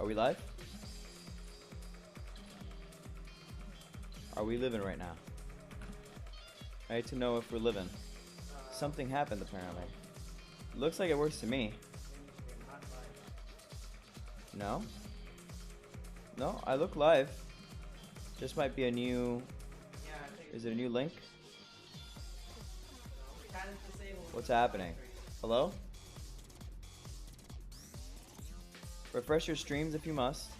Are we live? Are we living right now? I need to know if we're living. Something happened apparently. Looks like it works to me. No? No, I look live. Just might be a new... Is it a new link? What's happening? Hello? Refresh your streams if you must.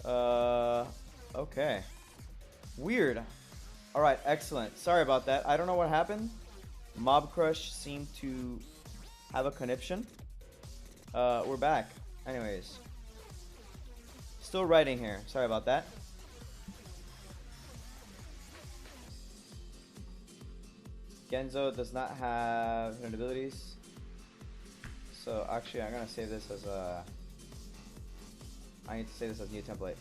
Okay. Weird. Alright, excellent. Sorry about that. I don't know what happened. Mob Crush seemed to have a conniption. We're back. Anyways. Still writing here. Sorry about that. Genzo does not have hidden abilities. So actually I'm gonna save this as a... I need to save this as new template.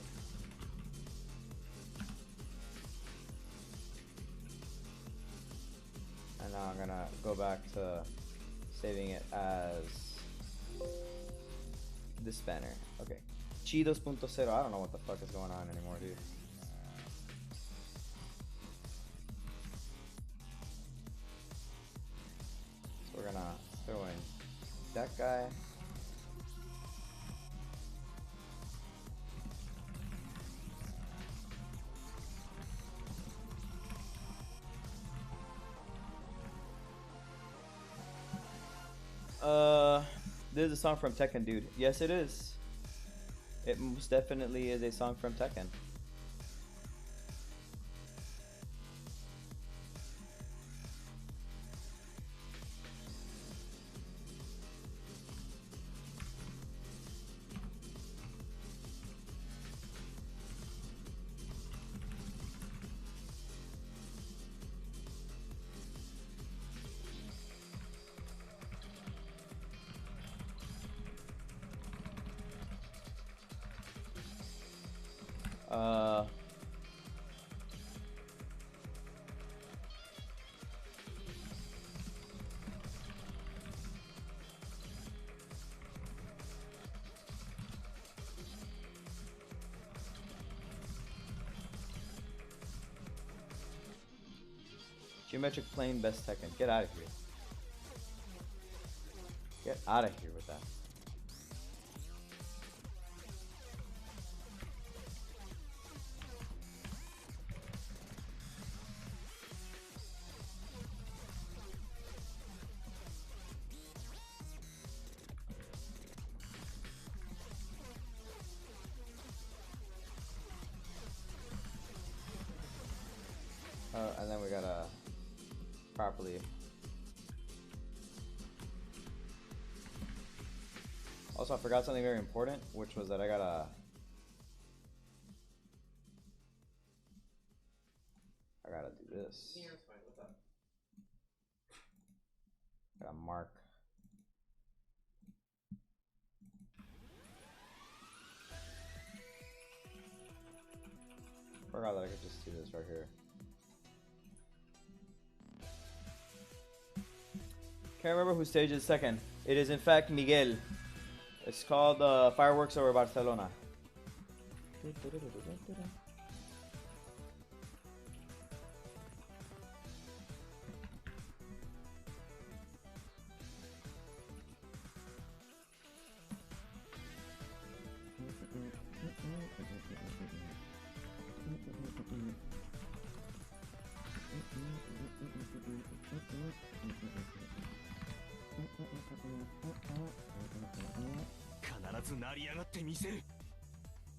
And now I'm gonna go back to saving it as this banner. Okay. Chi 2.0. I don't know what the fuck is going on anymore, dude. So we're gonna throw in that guy. This is a song from Tekken, dude. Yes, it is. It most definitely is a song from Tekken. Geometric plane best Tekken. Get out of here. Get out of here with that. And then we gotta properly. Also, I forgot something very important, which was that I gotta do this. Gotta mark. Forgot that I could just do this right here. Can't remember who staged it second. It is in fact Miguel. It's called Fireworks Over Barcelona.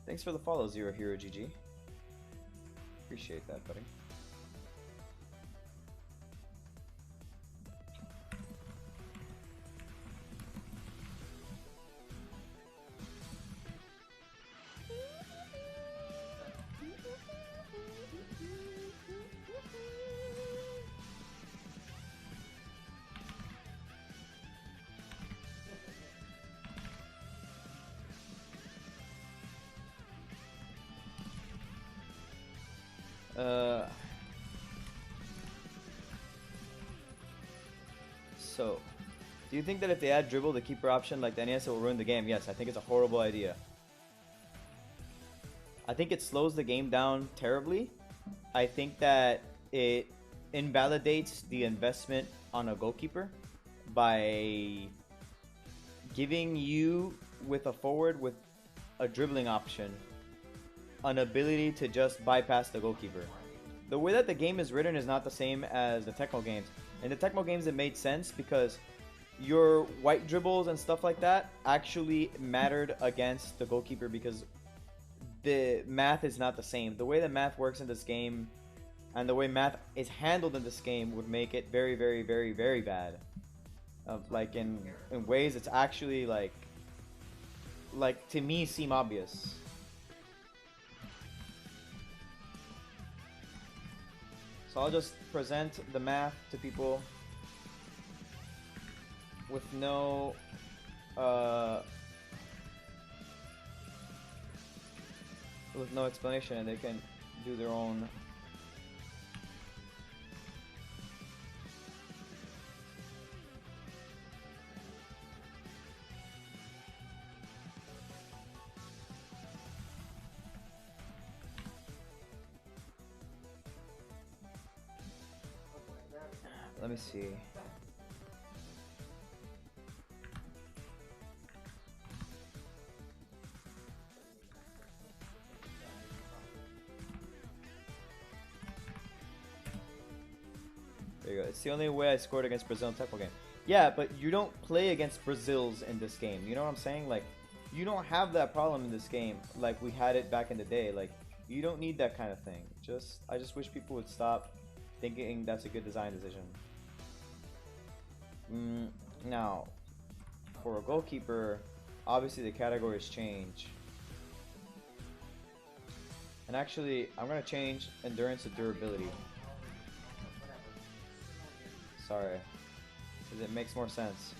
Thanks for the follow, Zero Hero GG. Appreciate that, buddy. So, do you think that if they add dribble, the keeper option like the NES, it will ruin the game? Yes, I think it's a horrible idea. I think it slows the game down terribly. I think that it invalidates the investment on a goalkeeper by giving you, with a forward with a dribbling option, an ability to just bypass the goalkeeper. The way that the game is written is not the same as the Tecmo games. In the Tecmo games, it made sense because your white dribbles and stuff like that actually mattered against the goalkeeper because the math is not the same. The way that math works in this game and the way math is handled in this game would make it very, very, very, very bad. Like in ways it's actually like to me seem obvious. So I'll just present the math to people with no explanation, and they can do their own. Let me see. There you go. It's the only way I scored against Brazil in Tecmo game. Yeah, but you don't play against Brazils in this game. You know what I'm saying? Like, you don't have that problem in this game like we had it back in the day. Like, you don't need that kind of thing. I just wish people would stop thinking that's a good design decision. Now, for a goalkeeper, obviously the categories change. And actually, I'm going to change endurance to durability. Sorry, because it makes more sense.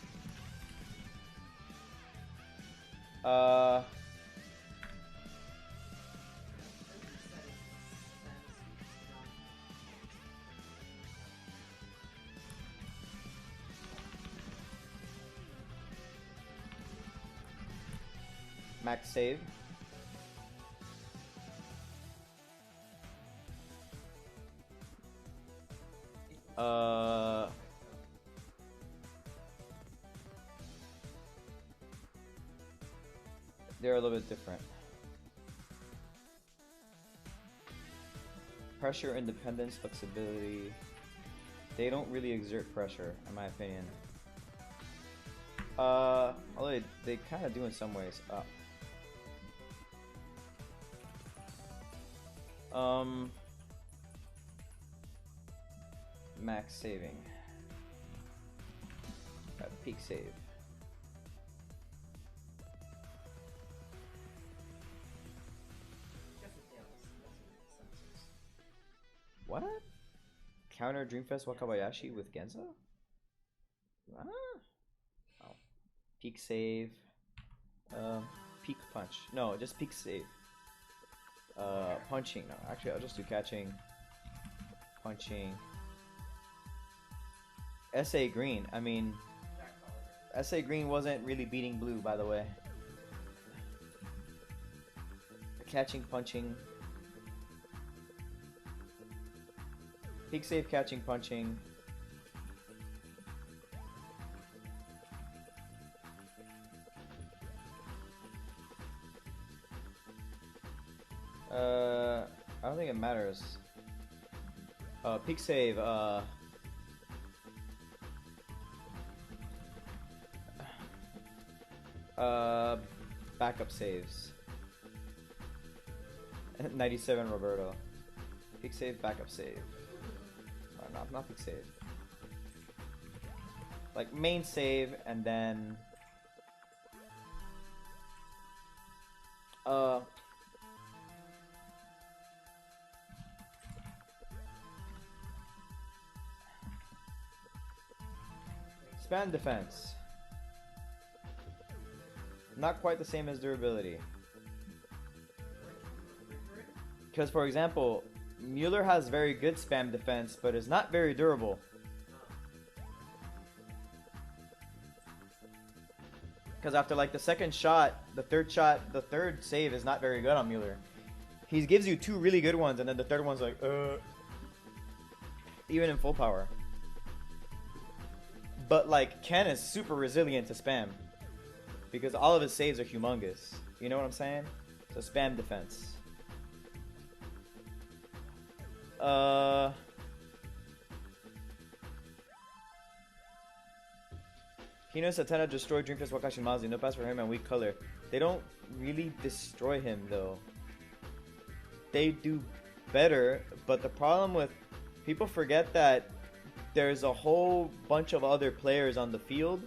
Max save. They're a little bit different. Pressure, independence, flexibility. They don't really exert pressure, in my opinion. Although they kind of do in some ways. Max saving. Peak save. What? Counter Dreamfest Wakabayashi with Genzo? Ah. Oh. Peak save. Peak punch. No, just peak save. Punching. No, actually, I'll just do catching. Punching. SA Green. I mean, SA Green wasn't really beating blue, by the way. Catching, punching. Peak save, catching, punching. I don't think it matters. Peak save, backup saves. 97 Roberto. Peak save, backup save. Not peak save. Like main save and then span defense. Not quite the same as durability. Because for example, Mueller has very good spam defense, but is not very durable. Because after like the second shot, the third save is not very good on Mueller. He gives you two really good ones, and then the third one's like, even in full power. But like Ken is super resilient to spam because all of his saves are humongous. You know what I'm saying? So spam defense. Hino Satana destroyed Dreamfist Wakashimazu. No pass for him and weak color. They don't really destroy him though. They do better, but the problem with people forget that there's a whole bunch of other players on the field,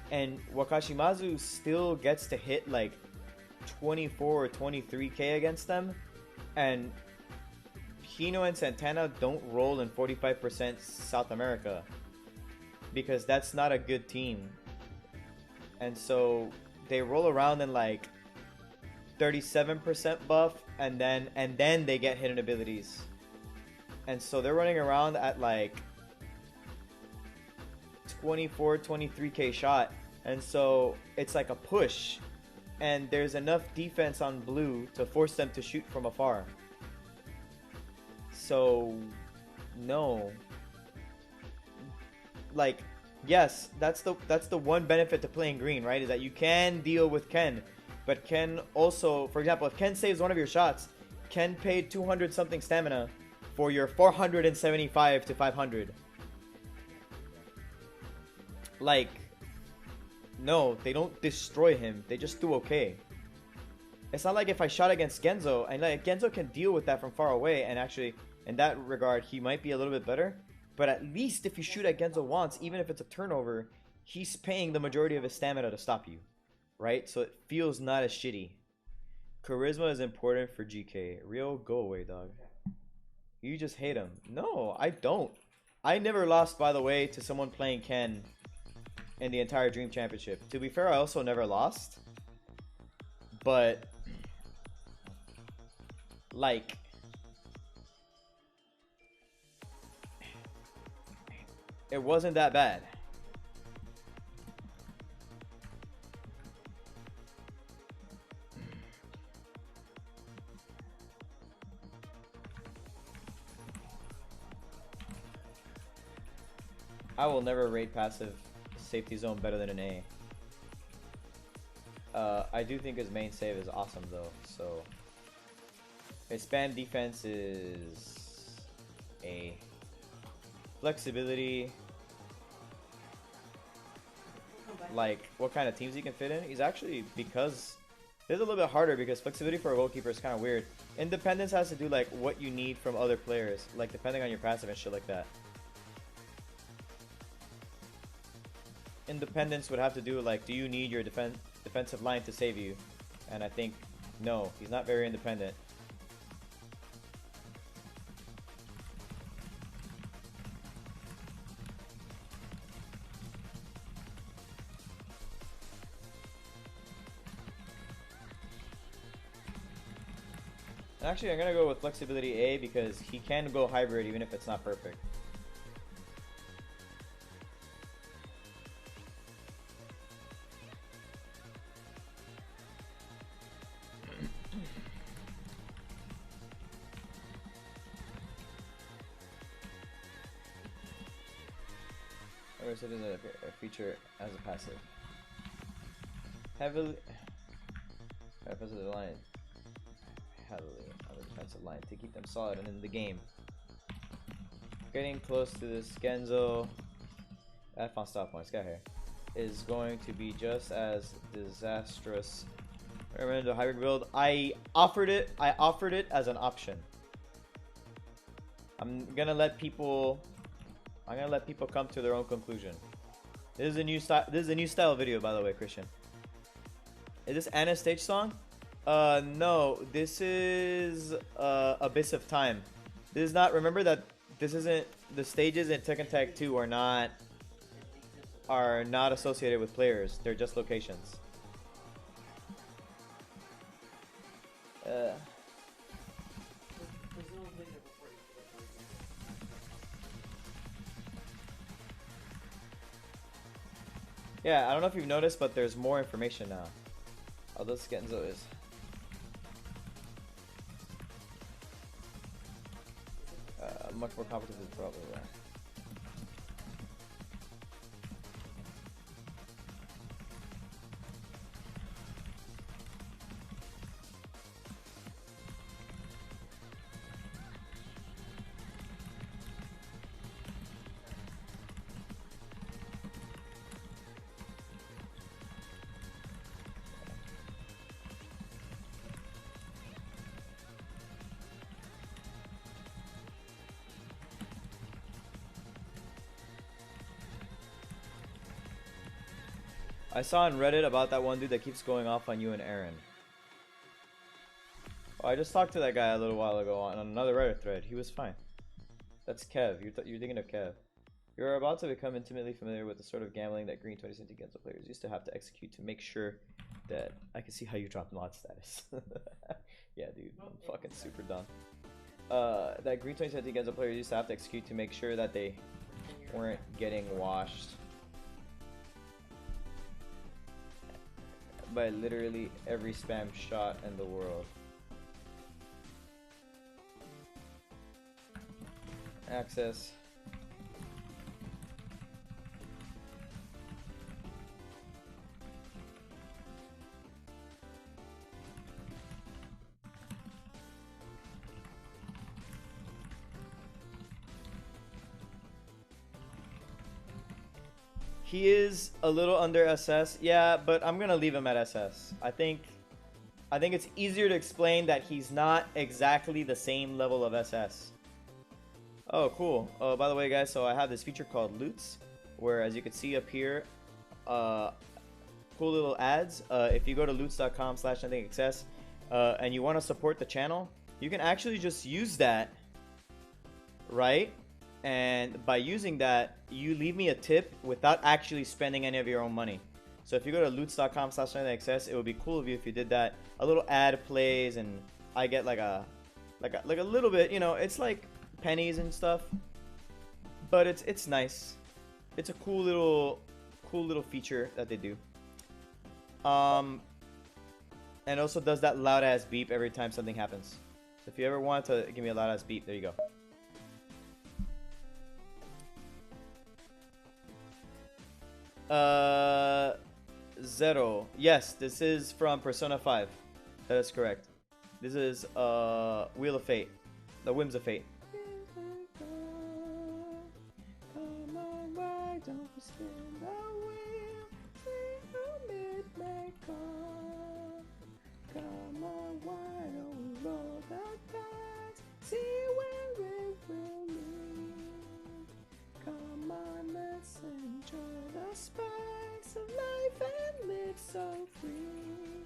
and Wakashimazu still gets to hit like 24 or 23k against them, and Hino and Santana don't roll in 45% South America because that's not a good team, and so they roll around in like 37% buff, and then they get hidden abilities, and so they're running around at like 24, 23k shot, and so it's like a push, and there's enough defense on blue to force them to shoot from afar. So no, like, yes, that's the one benefit to playing green, right? Is that you can deal with Ken, but Ken also, for example, if Ken saves one of your shots, Ken paid 200 something stamina for your 475 to 500. Like, no, they don't destroy him. They just do okay. It's not like if I shot against Genzo, and like Genzo can deal with that from far away, and actually, in that regard, he might be a little bit better. But at least if you shoot at Genzo once, even if it's a turnover, he's paying the majority of his stamina to stop you, right? So it feels not as shitty. Charisma is important for GK. Rio, go away, dog. You just hate him. No, I don't. I never lost, by the way, to someone playing Ken in the entire Dream Championship. To be fair, I also never lost. But, like, it wasn't that bad. I will never rate passive safety zone better than an A. I do think his main save is awesome though, so his spam defense is A. Flexibility, like what kind of teams he can fit in, he's actually, because it's a little bit harder because flexibility for a goalkeeper is kind of weird. Independence has to do like what you need from other players, like depending on your passive and shit like that. Independence would have to do like, do you need your defensive line to save you? And I think no, he's not very independent. Actually, I'm gonna go with flexibility A because he can go hybrid even if it's not perfect. It is a feature as a passive. Heavily defensive line. Heavily on the defensive line to keep them solid and in the game. Getting close to this Genzo F on stop points, got here, is going to be just as disastrous. I remember the hybrid build. I offered it as an option. I'm gonna let people come to their own conclusion. This is a new style. This is a new style video, by the way, Christian. Is this Anna's stage song? No. This is Abyss of Time. This is not. Remember that this isn't. The stages in Tekken Tag 2 are not associated with players. They're just locations. Yeah, I don't know if you've noticed, but there's more information now. Although Genzo is. much more competitive, probably. Yeah. I saw on Reddit about that one dude that keeps going off on you and Aaron. Oh, I just talked to that guy a little while ago on another Reddit thread. He was fine. That's Kev. You're thinking of Kev. You're about to become intimately familiar with the sort of gambling that Green 20 Cent Genzo players used to have to execute to make sure that I can see how you dropped mod status. Yeah, dude, I'm fucking super dumb. That Green 20 Cent Genzo players used to have to execute to make sure that they weren't getting washed by literally every spam shot in the world. Access. He is a little under SS, yeah, but I'm gonna leave him at SS. I think it's easier to explain that he's not exactly the same level of SS. Oh, cool. Oh, by the way, guys, so I have this feature called Loots, where, as you can see up here, cool little ads. If you go to loots.com/nothingexcess and you want to support the channel, you can actually just use that, right? And by using that, you leave me a tip without actually spending any of your own money. So if you go to loots.com/nothingexcess, it would be cool of you if you did that. A little ad plays, and I get like a little bit. You know, it's like pennies and stuff, but it's nice. It's a cool little feature that they do. And also does that loud ass beep every time something happens. So if you ever want to give me a loud ass beep, there you go. Zero. Yes, this is from Persona 5. That is correct. This is Wheel of Fate. The Whims of Fate. Come on, why don't you spin the wheel? Come on, why don't we roll the dice? See where it will lead. Come on, let's enjoy the spice of life and live so free.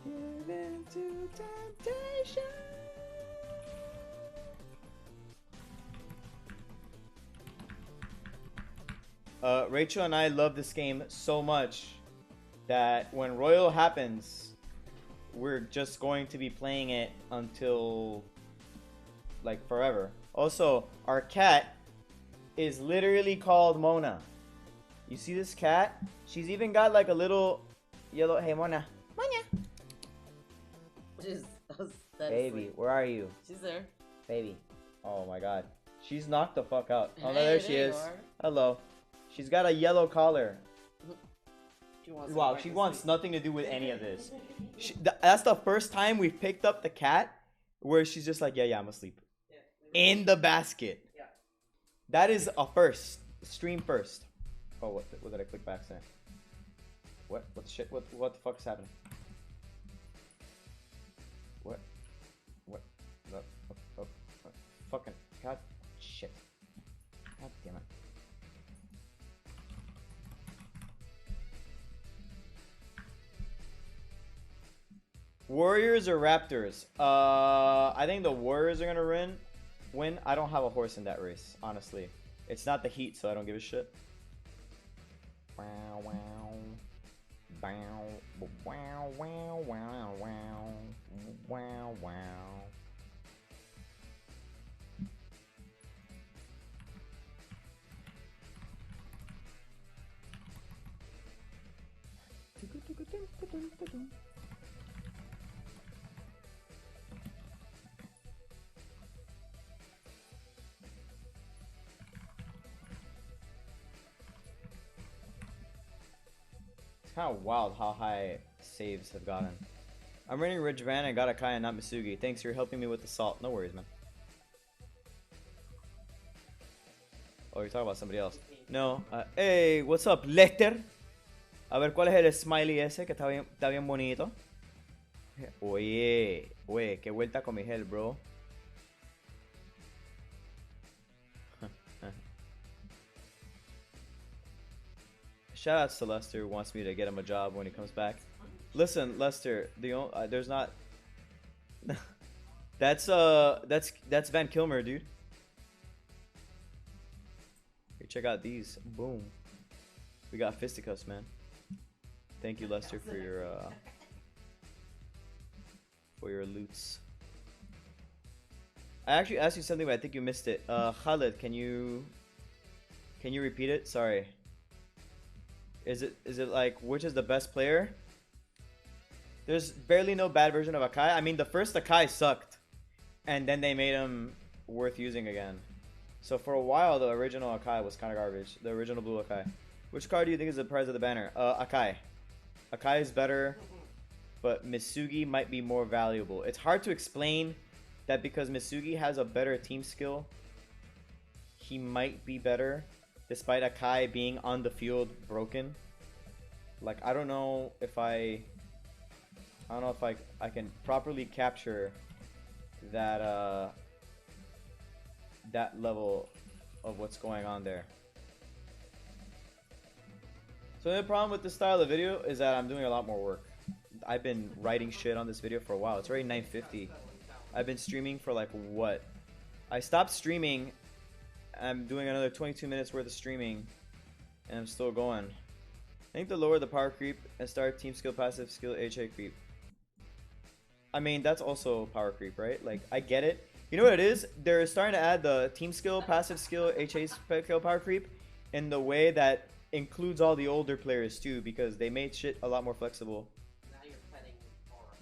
Give into temptation. Rachel and I love this game so much that when Royal happens, we're just going to be playing it until like forever. Also, our cat is literally called Mona. You see this cat? She's even got like a little yellow. Hey, Mona. Mona. Baby, where are you? She's there. Baby. Oh my god. She's knocked the fuck out. Oh, no, there she is. Hello. She's got a yellow collar. Wow, she wants nothing to do with any of this. That's the first time we've picked up the cat where she's just like, yeah, I'm asleep. In the basket. Yeah. That is a first. Stream first. Oh, what did I click back there? What the shit? What the fuck is happening? What? Oh, fucking god, shit. God damn it. Warriors or Raptors? I think the Warriors are gonna win. I don't have a horse in that race, honestly. It's not the Heat, so I don't give a shit. Wow, wow. Wow, wow, wow, wow, wow. Wow, wow. It's kind of wild how high saves have gotten. I'm running Ridge Van and got a Kai and not Misugi. Thanks, you're helping me with the salt. No worries, man. Oh, you're talking about somebody else. No. Hey, what's up, Lester? A ver, ¿cuál es el smiley ese que está bien bonito? Oye, qué vuelta con mi gel, bro. Shout out to Lester, who wants me to get him a job when he comes back. Listen, Lester, there's not. That's Van Kilmer, dude. Here, check out these. Boom. We got fisticuffs, man. Thank you, Lester, for your loots. I actually asked you something, but I think you missed it. Khaled, can you repeat it? Sorry. Is it like which is the best player? There's barely no bad version of Akai. I mean, the first Akai sucked, and then they made him worth using again. So for a while, the original Akai was kind of garbage. The original blue Akai. Which card do you think is the prize of the banner? Akai. Akai is better, but Misugi might be more valuable. It's hard to explain that because Misugi has a better team skill, he might be better, despite Akai being on the field broken. Like, I don't know if I can properly capture that that level of what's going on there. So the problem with this style of video is that I'm doing a lot more work. I've been writing shit on this video for a while. It's already 9:50. I've been streaming for like what? I stopped streaming. I'm doing another 22 minutes worth of streaming, and I'm still going. I think to lower the power creep and start team skill, passive skill, HA creep. I mean, that's also power creep, right? Like, I get it. You know what it is? They're starting to add the team skill, passive skill, HA skill, power creep in the way that includes all the older players too, because they made shit a lot more flexible. Now you're petting Aura.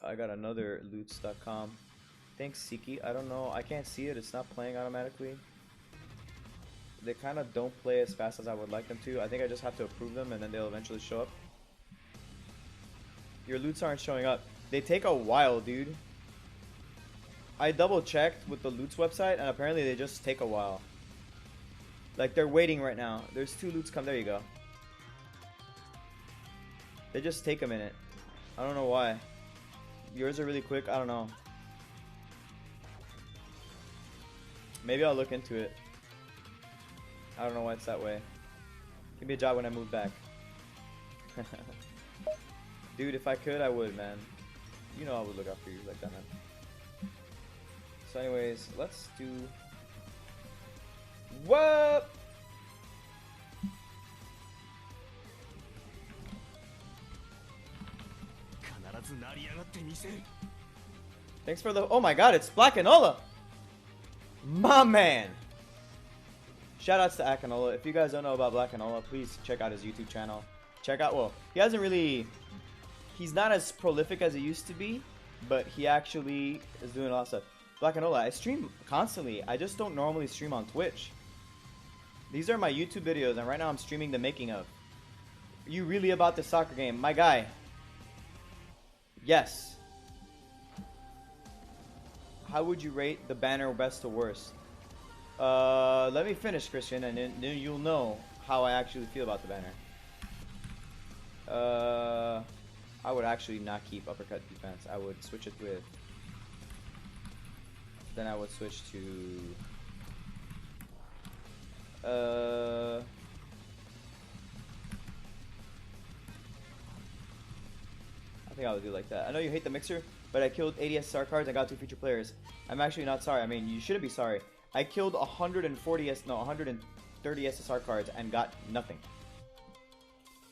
I got another loots.com. Thanks, Siki. I don't know. I can't see it. It's not playing automatically. They kind of don't play as fast as I would like them to. I think I just have to approve them and then they'll eventually show up. Your loots aren't showing up. They take a while, dude. I double checked with the loots website and apparently they just take a while. Like, they're waiting right now. There's 2 loots come. There you go. They just take a minute. I don't know why. Yours are really quick. I don't know. Maybe I'll look into it. I don't know why it's that way. Give me a job when I move back. Dude, if I could, I would, man. You know I would look out for you like that, man. So anyways, let's do... What? Thanks for the... Oh my god, it's Black Enola! My man! Shoutouts to Akinola. If you guys don't know about Black Enola, please check out his YouTube channel. Check out... Well, he hasn't really... He's not as prolific as he used to be, but he actually is doing a lot of stuff. Black Enola, I stream constantly. I just don't normally stream on Twitch. These are my YouTube videos, and right now I'm streaming the making of. You really about this soccer game? My guy. Yes. How would you rate the banner best to worst? Let me finish, Christian, and then you'll know how I actually feel about the banner. I would actually not keep uppercut defense. I would switch it with... Then I would switch to... I think I would do like that. I know you hate the mixer, but I killed 80 SSR cards and got 2 feature players. I'm actually not sorry. I mean, you shouldn't be sorry. I killed 130 SSR cards and got nothing.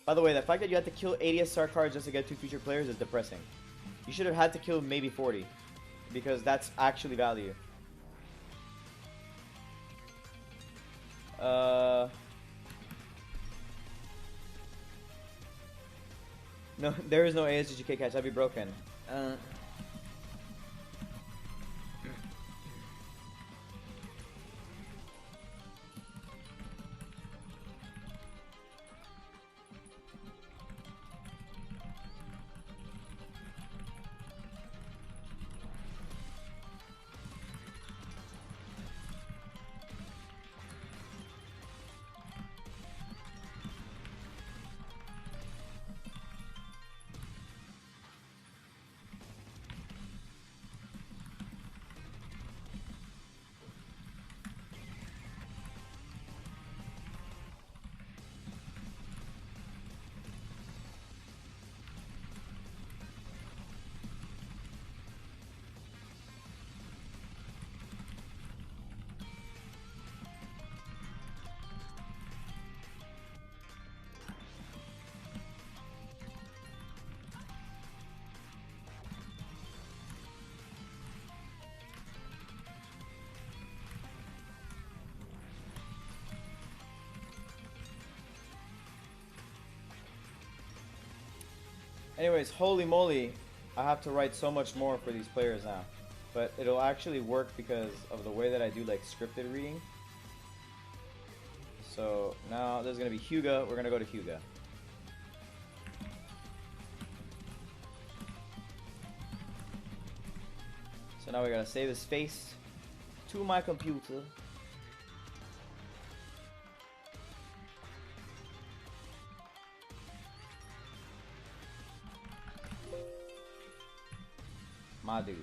By the way, the fact that you had to kill 80 SSR cards just to get 2 feature players is depressing. You should have had to kill maybe 40. Because that's actually value. No, there is no ASGK catch. I'd be broken. Anyways, holy moly, I have to write so much more for these players now. But it'll actually work because of the way that I do like scripted reading. So now there's gonna be Hyuga. We're gonna go to Hyuga. So now we gotta save his face to my computer. My dude.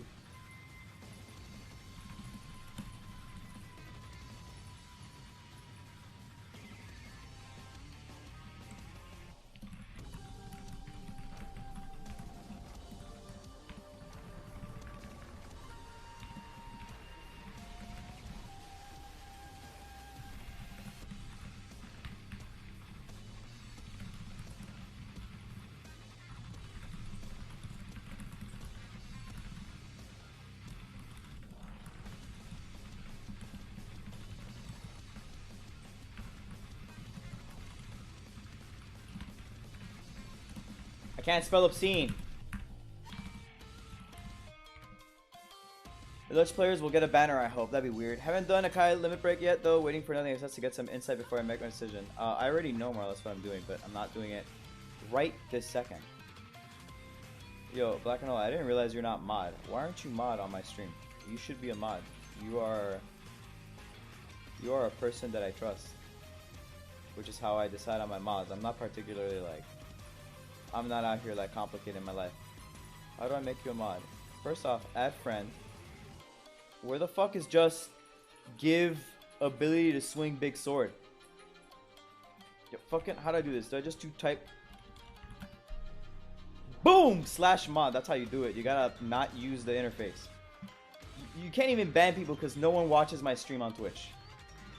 I can't spell obscene. The Dutch players will get a banner, I hope. That'd be weird. Haven't done a Kai limit break yet, though. Waiting for nothing except to get some insight before I make my decision. I already know more or less what I'm doing, but I'm not doing it right this second. Yo, Black and All, I didn't realize you're not mod. Why aren't you mod on my stream? You should be a mod. You are a person that I trust. Which is how I decide on my mods. I'm not particularly like... I'm not out here like complicating my life. How do I make you a mod? First off, add friend. Where the fuck is just give ability to swing big sword? Yo, fucking, how do I do this? Do I just do type? Boom! Slash mod. That's how you do it. You gotta not use the interface. You can't even ban people because no one watches my stream on Twitch.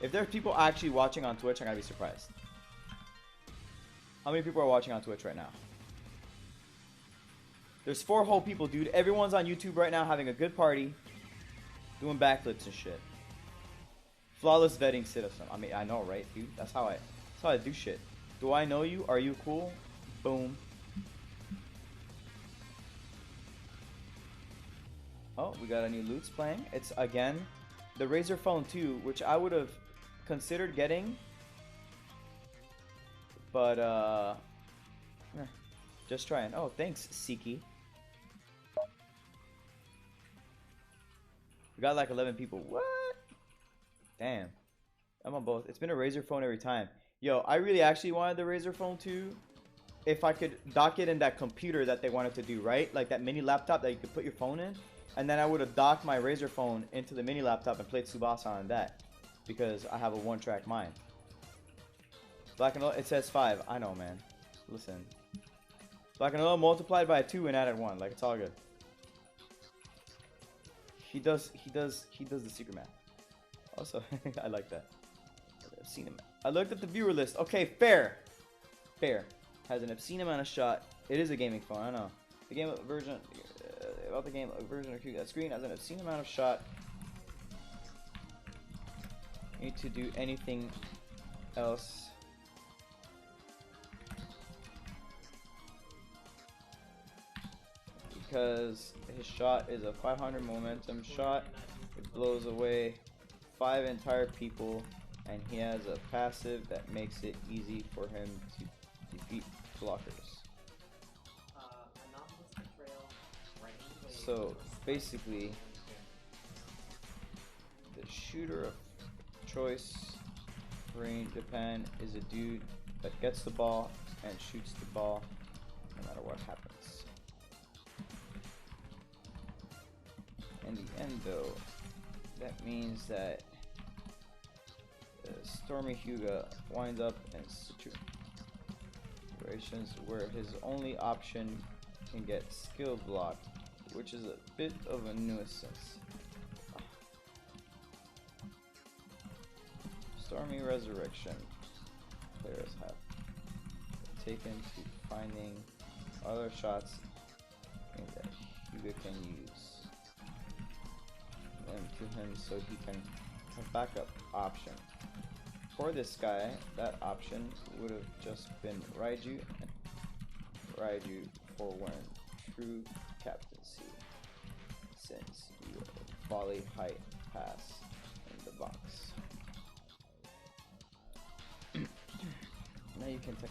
If there's people actually watching on Twitch, I'm gonna be surprised. How many people are watching on Twitch right now? There's 4 whole people, dude. Everyone's on YouTube right now having a good party. Doing backflips and shit. Flawless vetting citizen. I mean, I know, right, dude? That's how I do shit. Do I know you? Are you cool? Boom. Oh, we got a new loots playing. It's, again, the Razer Phone 2, which I would have considered getting. But, just trying. Oh, thanks, Siki. We got like 11 people. What? Damn. I'm on both. It's been a Razer phone every time. Yo, I really actually wanted the Razer phone 2. If I could dock it in that computer that they wanted to do, right? Like that mini laptop that you could put your phone in. And then I would have docked my Razer phone into the mini laptop and played Tsubasa on that. Because I have a one-track mind. Black and Yellow, it says 5. I know, man. Listen. Black and Yellow multiplied by 2 and added 1. Like, it's all good. He does the secret math. Also, I like that. I've seen him. I looked at the viewer list. Okay, fair. Fair. Has an obscene amount of shot. It is a gaming phone, I know. The game version, about the game version of that screen has an obscene amount of shot. You need to do anything else. Because his shot is a 500 momentum shot. It blows away 5 entire people, and he has a passive that makes it easy for him to defeat blockers. So basically, the shooter of choice for Japan is a dude that gets the ball and shoots the ball no matter what happens. In the end, though, that means that Stormy Hyuga winds up in situations where his only option can get skill blocked, which is a bit of a nuisance. Stormy Resurrection players have taken to finding other shots that Hyuga can use to him so he can have backup option. For this guy, that option would have just been Raiju and Raiju for when true captaincy, since you volley height pass in the box. Now you can take.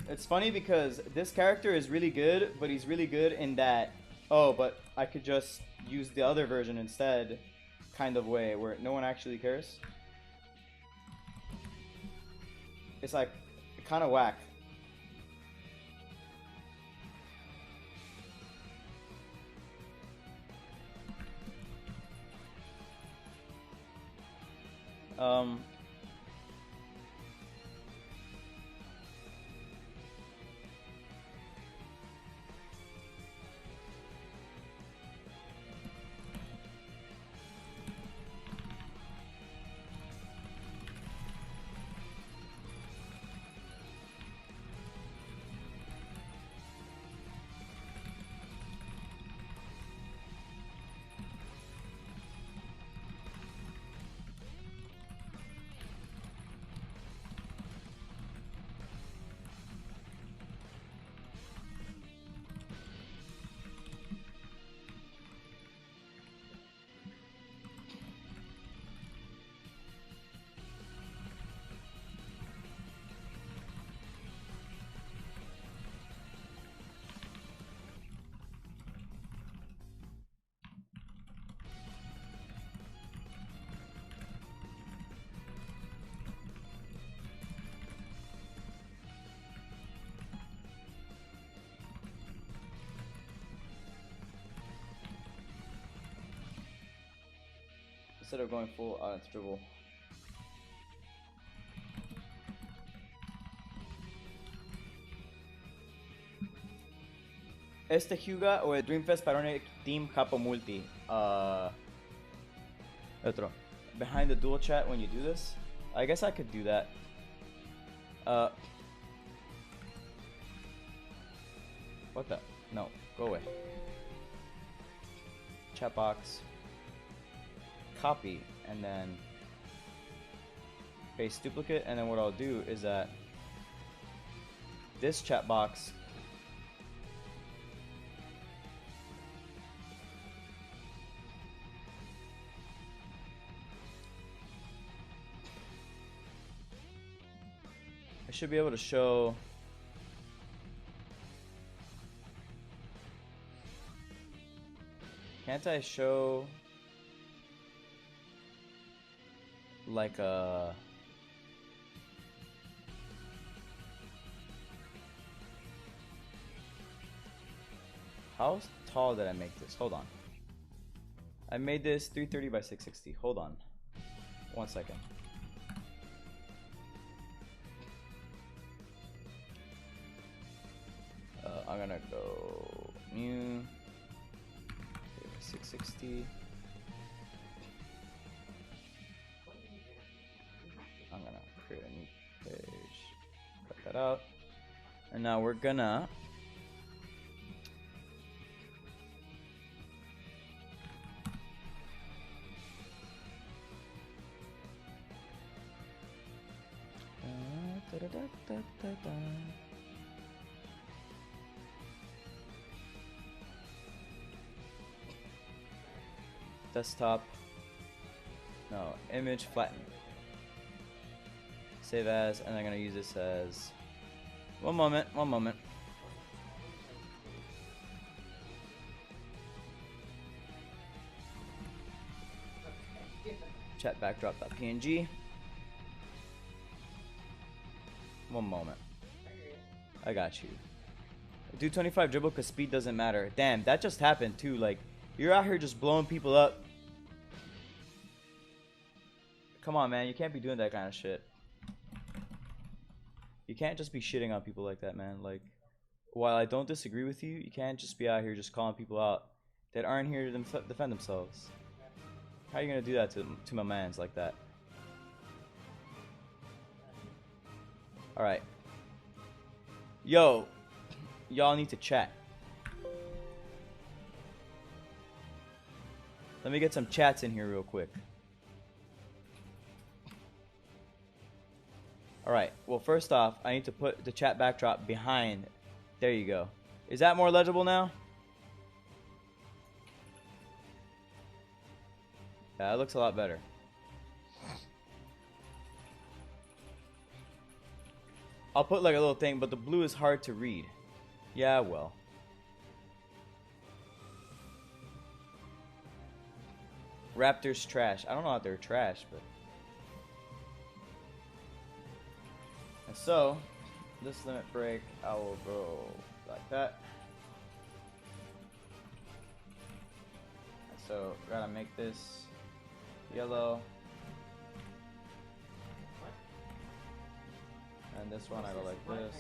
It's funny because this character is really good, but he's really good in that, oh, but I could just use the other version instead kind of way where no one actually cares. It's like kind of whack. Um, Instead of going full out its dribble. Este Hyuga o el Dreamfest Paronic Team Capo Multi. Otro. Behind the dual chat when you do this. I guess I could do that. What the? No, go away. Chat box. Copy and then paste duplicate, and then what I'll do is that this chat box I should be able to show can't I show like a how tall did I make this? Hold on. I made this 330 by 660. Hold on. 1 second. I'm gonna go new 660. I'm gonna create a new page, cut that out, and now we're gonna desktop, no, image flatten. Save as, and I'm gonna use this as. One moment, one moment. Chat backdrop.png. One moment. I got you. Do 25 dribble because speed doesn't matter. Damn, that just happened too. Like, you're out here just blowing people up. Come on, man. You can't be doing that kind of shit. You can't just be shitting on people like that, man. Like, while I don't disagree with you, you can't just be out here just calling people out that aren't here to defend themselves. How are you gonna do that to my mans like that? Alright. Yo, y'all need to chat. Let me get some chats in here real quick. Alright, well first off, I need to put the chat backdrop behind. There you go. Is that more legible now? Yeah, it looks a lot better. I'll put like a little thing, but the blue is hard to read. Yeah, well. Raptors trash. I don't know if they're trash, but... And so, this limit break, I will go like that. And so, gotta make this yellow. And this one I go like this.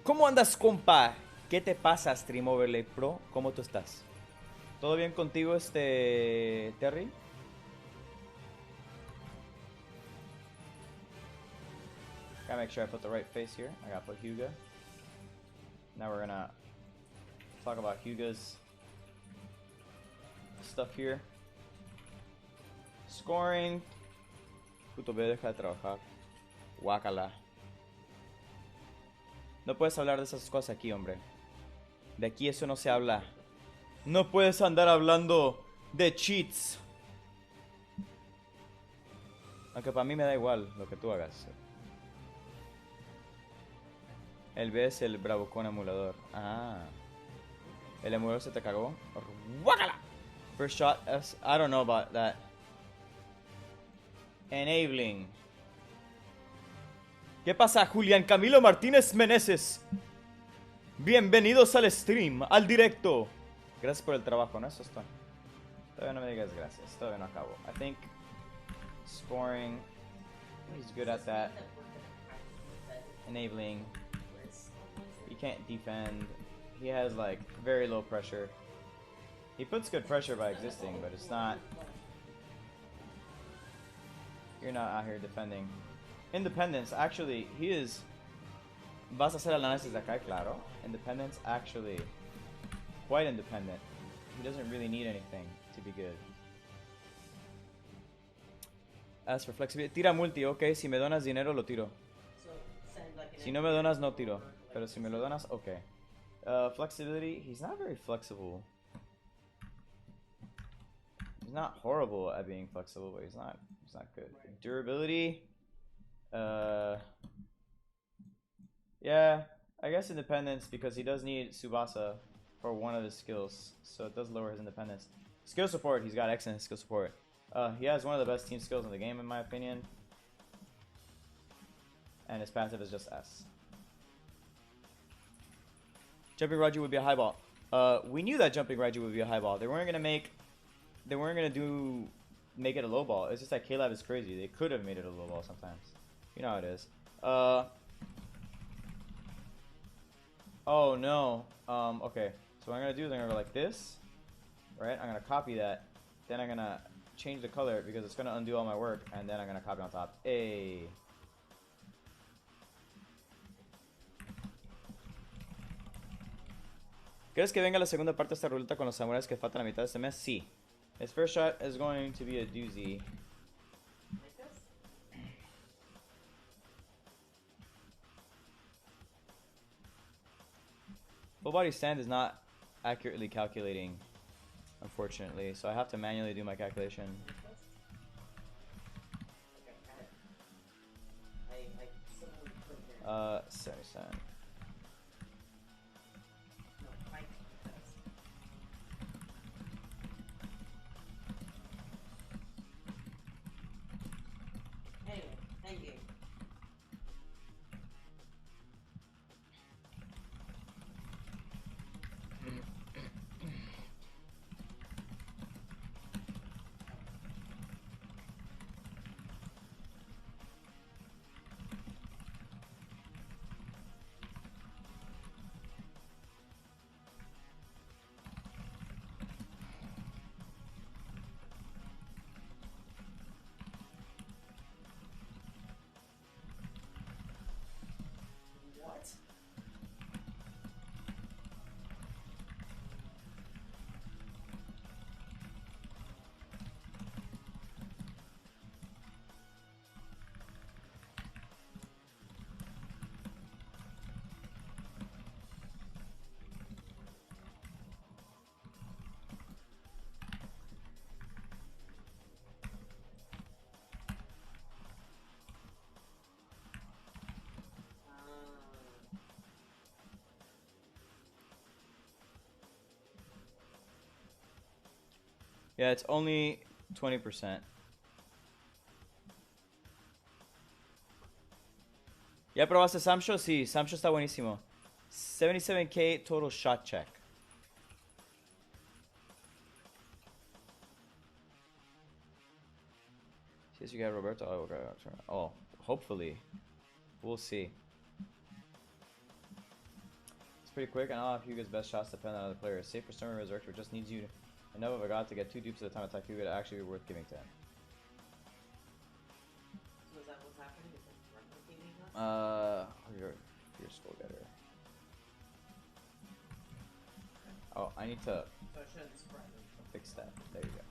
¿Cómo andas, compa? ¿Qué te pasa, Stream Overlay Pro? ¿Cómo tú estás? ¿Todo bien contigo, Terry? Gotta make sure I put the right face here. I gotta put Hugo. Now we're gonna talk about Hugo's stuff here. Scoring. Puto B, deja de trabajar. Guácala. No puedes hablar de esas cosas aquí, hombre. De aquí eso no se habla. No puedes andar hablando de cheats. Aunque para mí me da igual lo que tú hagas. El B es el bravucón emulador. Ah. El emulador se te cagó. ¡Guácala! First shot. I don't know about that. Enabling. ¿Qué pasa, Julián Camilo Martínez Meneses? Bienvenidos al stream, al directo. Gracias por el trabajo, ¿no? Eso está. Todavía no me digas gracias. Todavía no acabo. I think scoring. He's good at that. Enabling. He can't defend. He has like very low pressure. He puts good pressure by existing, but it's not. You're not out here defending. Independence, actually, he is. Vas a hacer el análisis de acá, claro. Independence, actually, quite independent. He doesn't really need anything to be good. As for flexibility, tira multi, ok. Si me donas dinero, lo tiro. Si no me donas, no tiro. Pero si me lo donas, ok. Flexibility, he's not very flexible. He's not horrible at being flexible, but he's not good. Durability. Yeah, I guess independence because he does need Tsubasa for one of his skills, so it does lower his independence. Skill support, he's got excellent skill support. He has one of the best team skills in the game, in my opinion. And his passive is just S. Jumping Raiju would be a high ball. We knew that Jumping Raiju would be a high ball. They weren't gonna make it a low ball. It's just that K-Lab is crazy. They could have made it a low ball sometimes. You know how it is. Oh no. Okay. So what I'm gonna do is I'm gonna go like this. Right? I'm gonna copy that. Then I'm gonna change the color because it's gonna undo all my work, and then I'm gonna copy on top. Hey. ¿Crees que venga la segunda parte de esta ruleta con los samuráis que faltan la mitad de este mes? Sí. His first shot is going to be a doozy. Full body stand is not accurately calculating, unfortunately, so I have to manually do my calculation. Okay, I suddenly couldn't hear. 77. No, Mike says. Anyway, endgame. What? Yeah, it's only 20%. Ya probaste Samsho? Sí, Samsho está buenísimo. 77k total shot check. See if you get Roberto. Oh, okay. Oh, hopefully. We'll see. It's pretty quick, and all of Hugo's best shots depend on other players. Safe for Stormy Resurrector just needs you enough of a god to get 2 dupes at a time attack Hugo to actually be worth giving to him. So is that what's happening? Is it replicating us? Your skull getter. Oh, I need to So it shouldn't spread. fix that. There you go.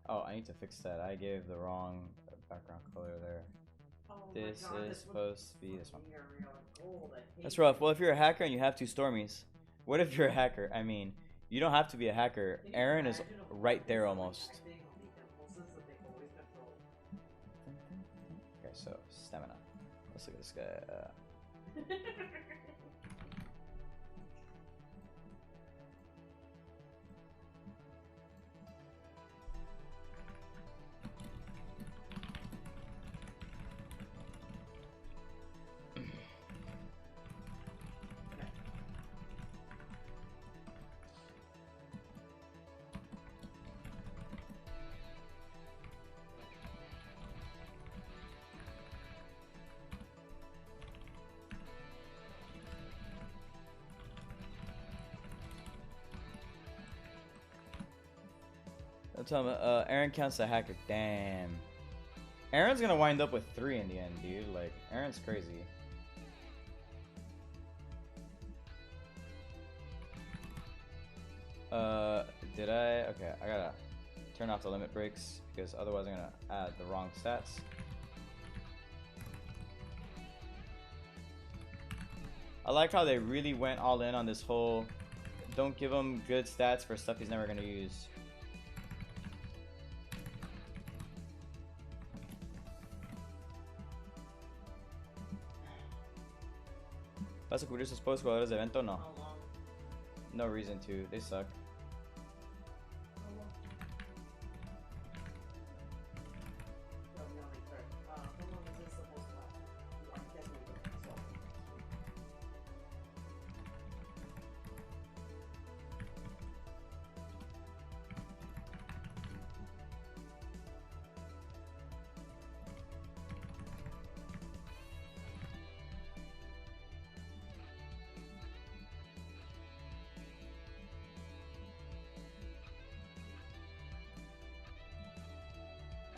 Oh, I need to fix that. I gave the wrong background color there. Oh This my God, is supposed to be this one. Gold. That's rough. Well, if you're a hacker and you have 2 Stormies, what if you're a hacker? I mean, you don't have to be a hacker. Aaron is right there almost. Okay, so stamina. Let's look at this guy. Don't tell him, Aaron counts the hacker. Damn. Aaron's gonna wind up with 3 in the end, dude. Like, Aaron's crazy. Did I? Okay, I gotta turn off the limit breaks because otherwise I'm gonna add the wrong stats. I like how they really went all in on this whole don't give him good stats for stuff he's never gonna use. ¿Vas a cubrir sus pocos jugadores de evento? No. No reason to. They suck.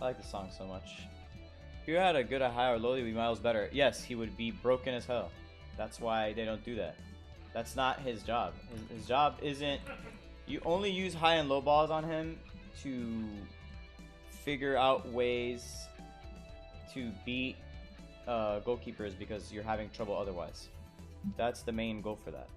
I like the song so much. you had a good, a high, or low, he'd be miles better. Yes, he would be broken as hell. That's why they don't do that. That's not his job. His job isn't... You only use high and low balls on him to figure out ways to beat goalkeepers because you're having trouble otherwise. That's the main goal for that.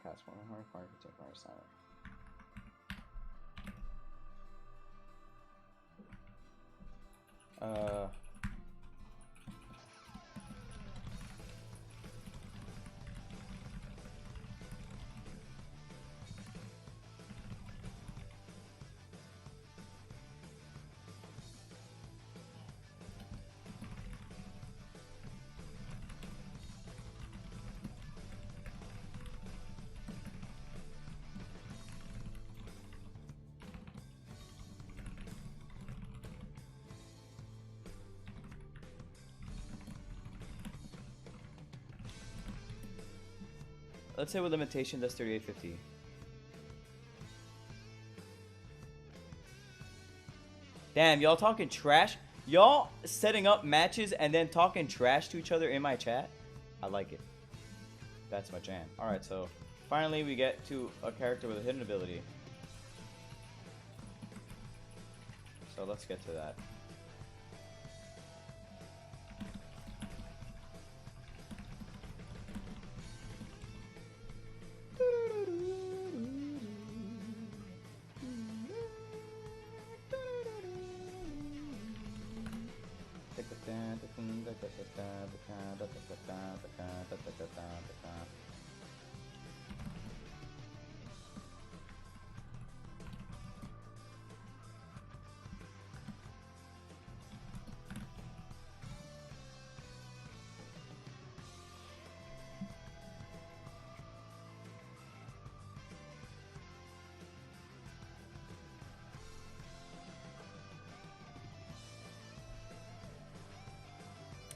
Cast one hard fire to take fire silent. Let's say with limitation, that's 3850. Damn, y'all talking trash? Y'all setting up matches and then talking trash to each other in my chat? I like it. That's my jam. Alright, so finally we get to a character with a hidden ability. So let's get to that.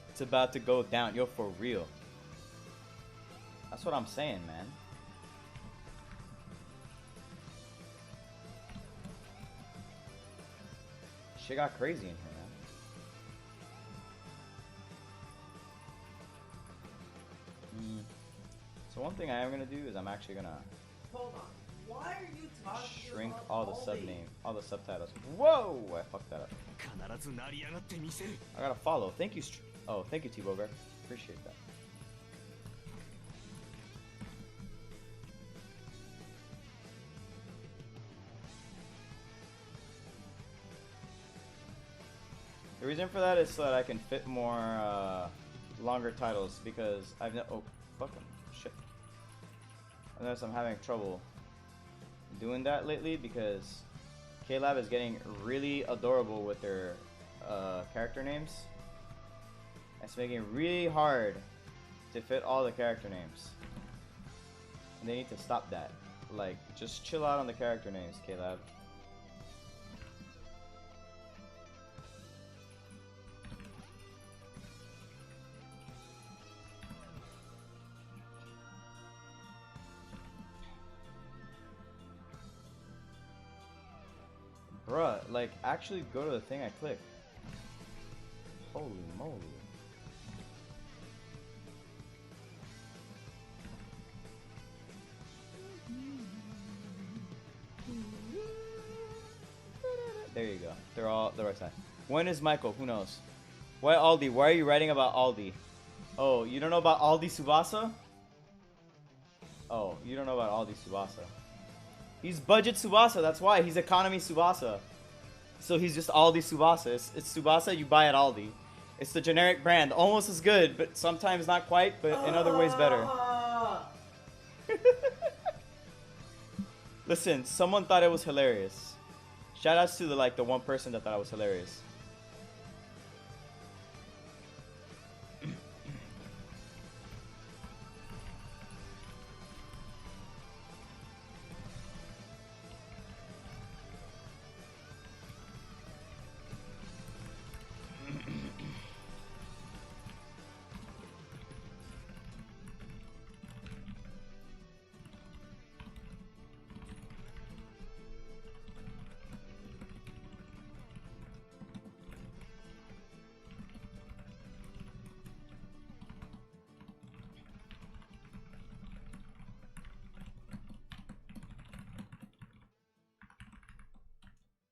It's about to go down. Yo, for real. That's what I'm saying, man. Shit got crazy in here, man. So one thing I am gonna do is I'm actually gonna Hold on. Why are you talking shrink about all the Aldi? all the subtitles. Whoa! I fucked that up. I gotta follow. Thank you. Oh, thank you, T-Boger. Appreciate that. The reason for that is so that I can fit more longer titles because I've oh fucking shit. I noticed I'm having trouble doing that lately because K-Lab is getting really adorable with their character names. It's making it really hard to fit all the character names. And they need to stop that. Like, just chill out on the character names, K-Lab. Bruh, like, actually go to the thing I clicked. Holy moly. There you go. They're all the right side. When is Michael? Who knows? Why Aldi? Why are you writing about Aldi? Oh, you don't know about Aldi Tsubasa? Oh, you don't know about Aldi Tsubasa. He's budget Tsubasa. That's why he's economy Tsubasa. So he's just Aldi Tsubasa. It's Tsubasa you buy at Aldi. It's the generic brand, almost as good, but sometimes not quite, but in other ways better. Listen, someone thought it was hilarious. Shoutouts to the one person that thought it was hilarious.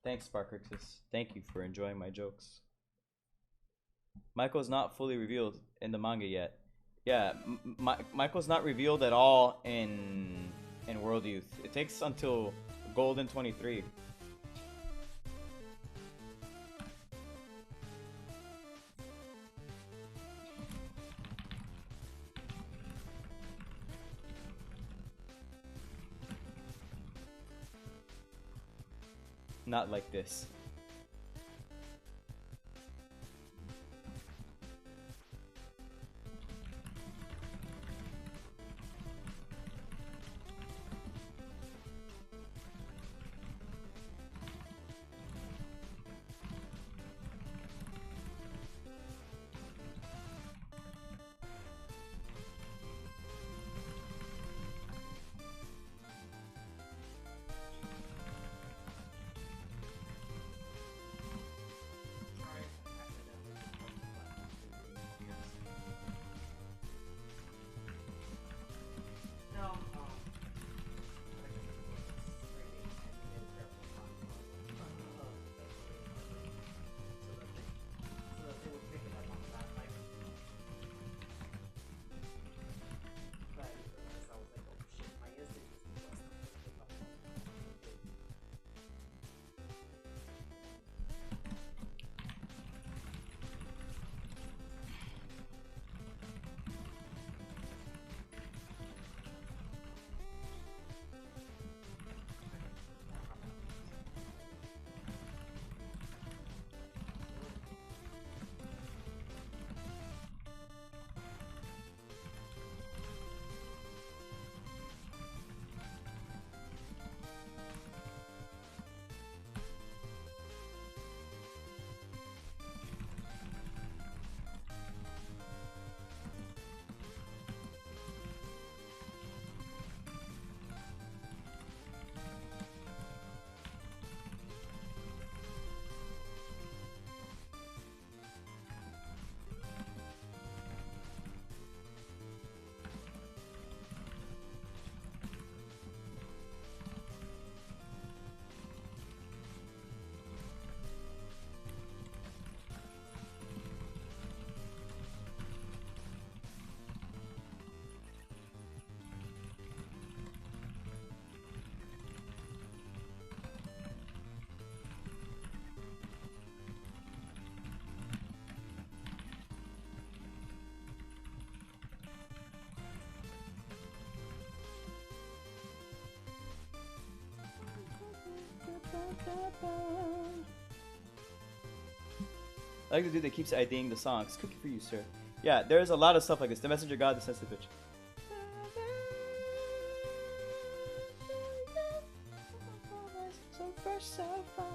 Thanks, Sparkrixus. Thank you for enjoying my jokes. Michael's not fully revealed in the manga yet. Yeah, Michael's not revealed at all in World Youth. It takes until Golden 23. Not like this. I like the dude that keeps IDing the songs. Cookie for you, sir. Yeah, there's a lot of stuff like this. The Messenger God, the Sensitive Bitch. So fresh, so fine.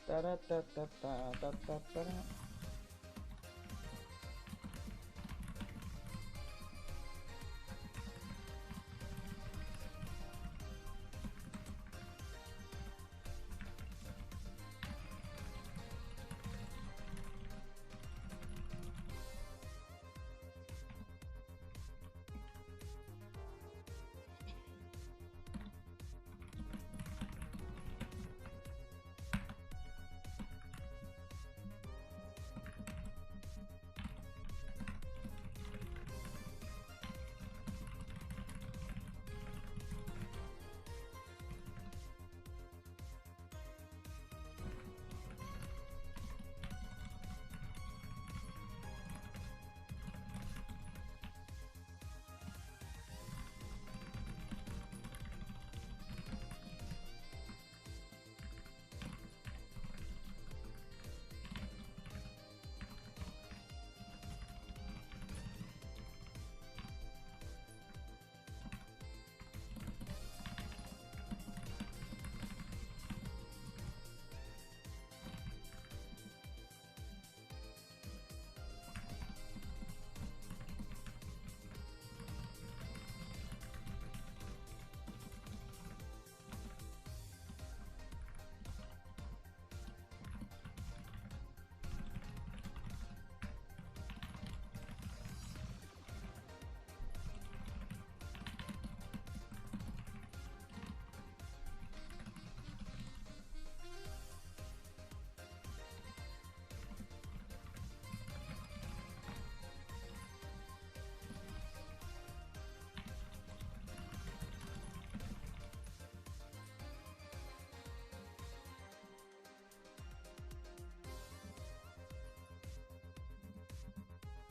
Da, da, da, da, da, da, da, da.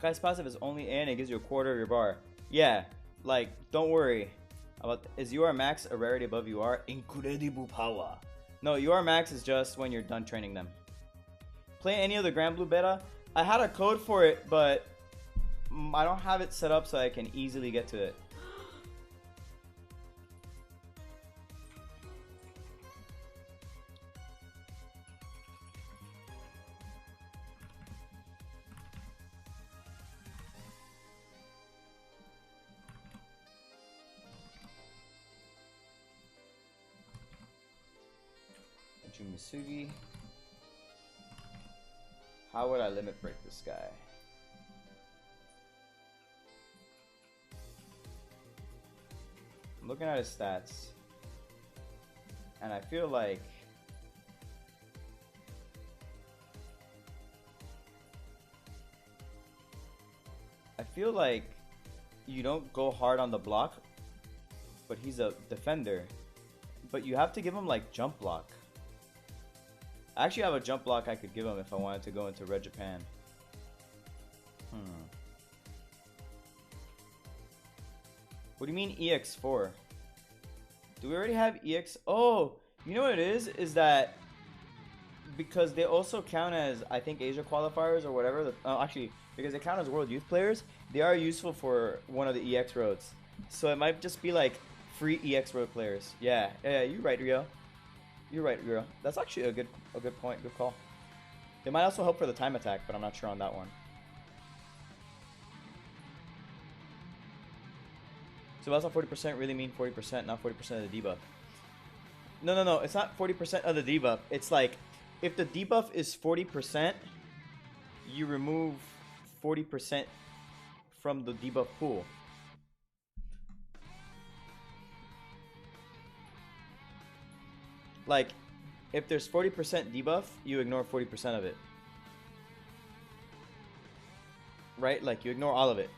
Guy's passive is only A and it gives you a quarter of your bar. Yeah, like, don't worry. Is UR max a rarity above UR? Incredible power. No, UR max is just when you're done training them. Play any of the Grand Blue beta? I had a code for it, but I don't have it set up so I can easily get to it. Misugi. How would I limit break this guy? I'm looking at his stats, and I feel like you don't go hard on the block, but he's a defender. But you have to give him like jump block. I actually have a jump block I could give him if I wanted to go into Red Japan. What do you mean EX4? Do we already have EX? Oh, you know what it is? Is that because they also count as, I think, Asia qualifiers or whatever. Actually, because they count as World Youth players, they are useful for one of the EX roads. So it might just be like free EX road players. Yeah, you're right, Rio. You're right, Rio. That's actually a good point, good call. They might also help for the time attack, but I'm not sure on that one. So that's not 40% really mean 40%, not 40% of the debuff. No, it's not 40% of the debuff. It's like, if the debuff is 40%, you remove 40% from the debuff pool. Like, if there's 40% debuff, you ignore 40% of it. Right? Like, you ignore all of it.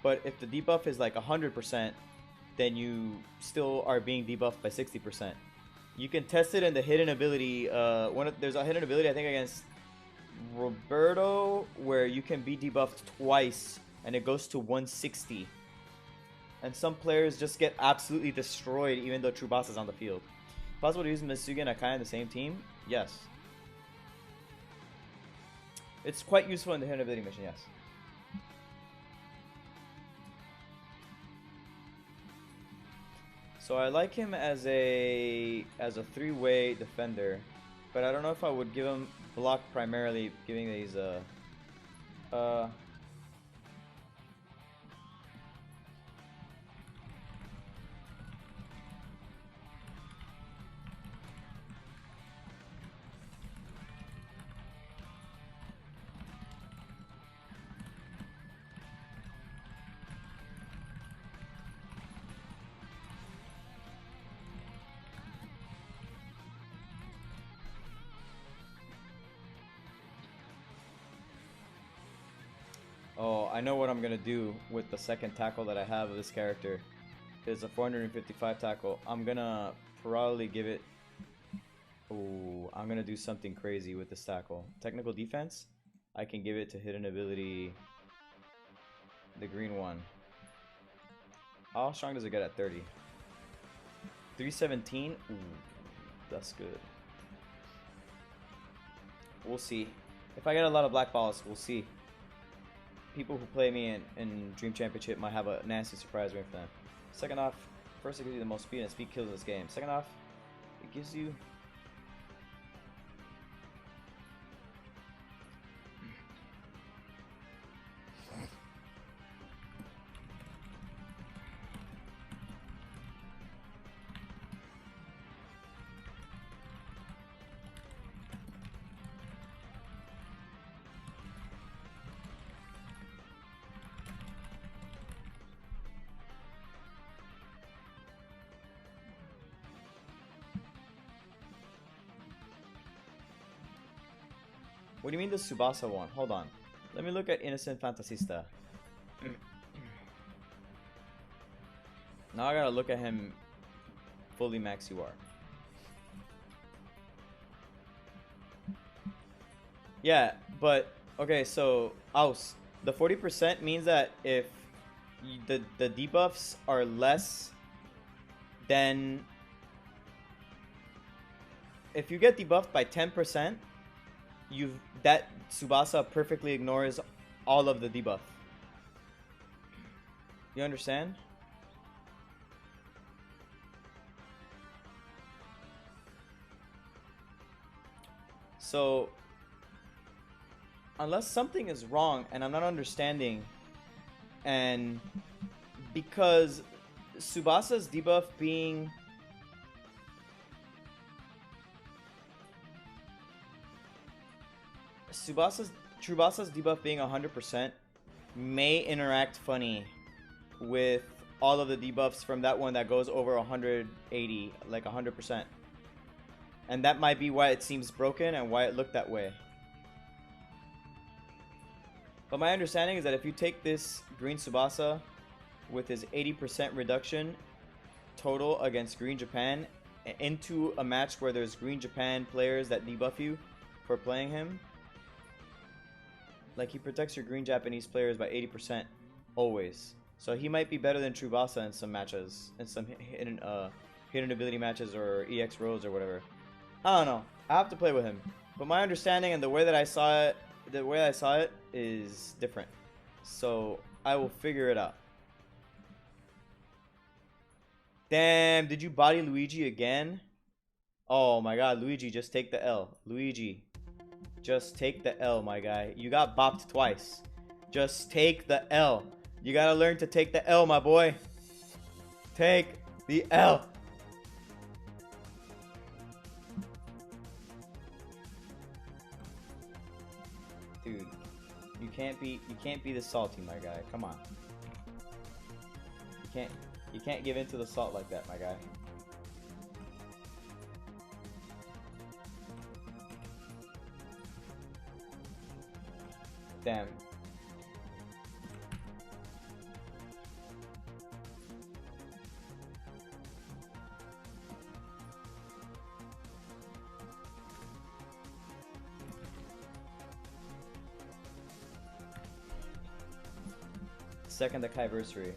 But if the debuff is like 100%, then you still are being debuffed by 60%. You can test it in the hidden ability. There's a hidden ability, I think, against Roberto, where you can be debuffed twice, and it goes to 160. And some players just get absolutely destroyed, even though Tsubasa is on the field. Possible to use Mitsugi and Akai in the same team? Yes. It's quite useful in the hidden ability mission, yes. So I like him as a three-way defender. But I don't know if I would give him block primarily, giving these uh oh, I know what I'm gonna do with the second tackle that I have of this character. It's a 455 tackle. I'm gonna probably give it. Oh, I'm gonna do something crazy with this tackle. Technical defense. I can give it to hidden ability. The green one. How strong does it get at 30? 317. Ooh, that's good. We'll see. If I get a lot of black balls, we'll see. People who play me in Dream Championship might have a nasty surprise waiting for them. Second off, first it gives you the most speed, and speed kills in this game. Second off, it gives you... What do you mean the Tsubasa one? Hold on. Let me look at Innocent Fantasista. Now I gotta look at him fully max UR. Yeah, but okay, so Aus, the 40% means that if the debuffs are less than, if you get debuffed by 10%, that Tsubasa perfectly ignores all of the debuff. You understand? So unless something is wrong and I'm not understanding, and because Tsubasa's debuff being Tsubasa debuff being 100% may interact funny with all of the debuffs from that one that goes over 180, like 100%. And that might be why it seems broken and why it looked that way. But my understanding is that if you take this green Tsubasa with his 80% reduction total against Green Japan into a match where there's Green Japan players that debuff you for playing him, like, he protects your green Japanese players by 80% always. So he might be better than Tsubasa in some matches, in some hidden ability matches or EX rows or whatever. I don't know. I have to play with him. But my understanding and the way that I saw it, is different. So I will figure it out. Damn, did you body Luigi again? Oh my god, Luigi, just take the L. Luigi, just take the L, my guy. You got bopped twice. Just take the L. You gotta learn to take the L, my boy. Take the L. Dude, you can't be this salty, my guy. Come on. You can't give in to the salt like that, my guy. Damn. Second anniversary.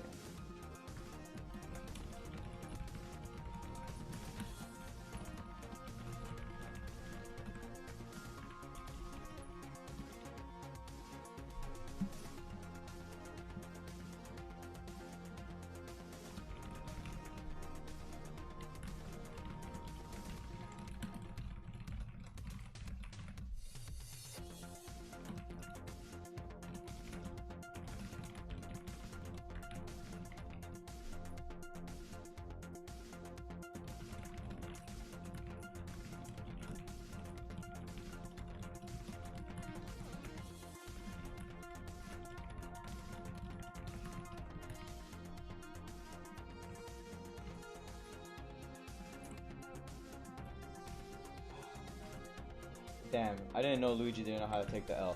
Damn, I didn't know Luigi didn't know how to take the L.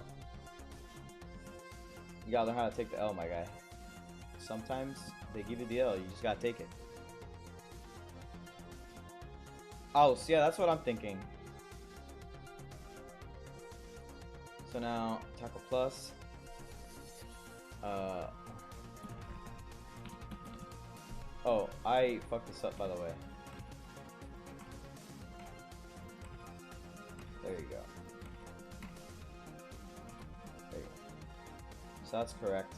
You gotta learn how to take the L, my guy. Sometimes they give you the L, you just gotta take it. Oh, so yeah, that's what I'm thinking. So now, tackle plus. Oh, I fucked this up, by the way. There you go. There you go. So that's correct.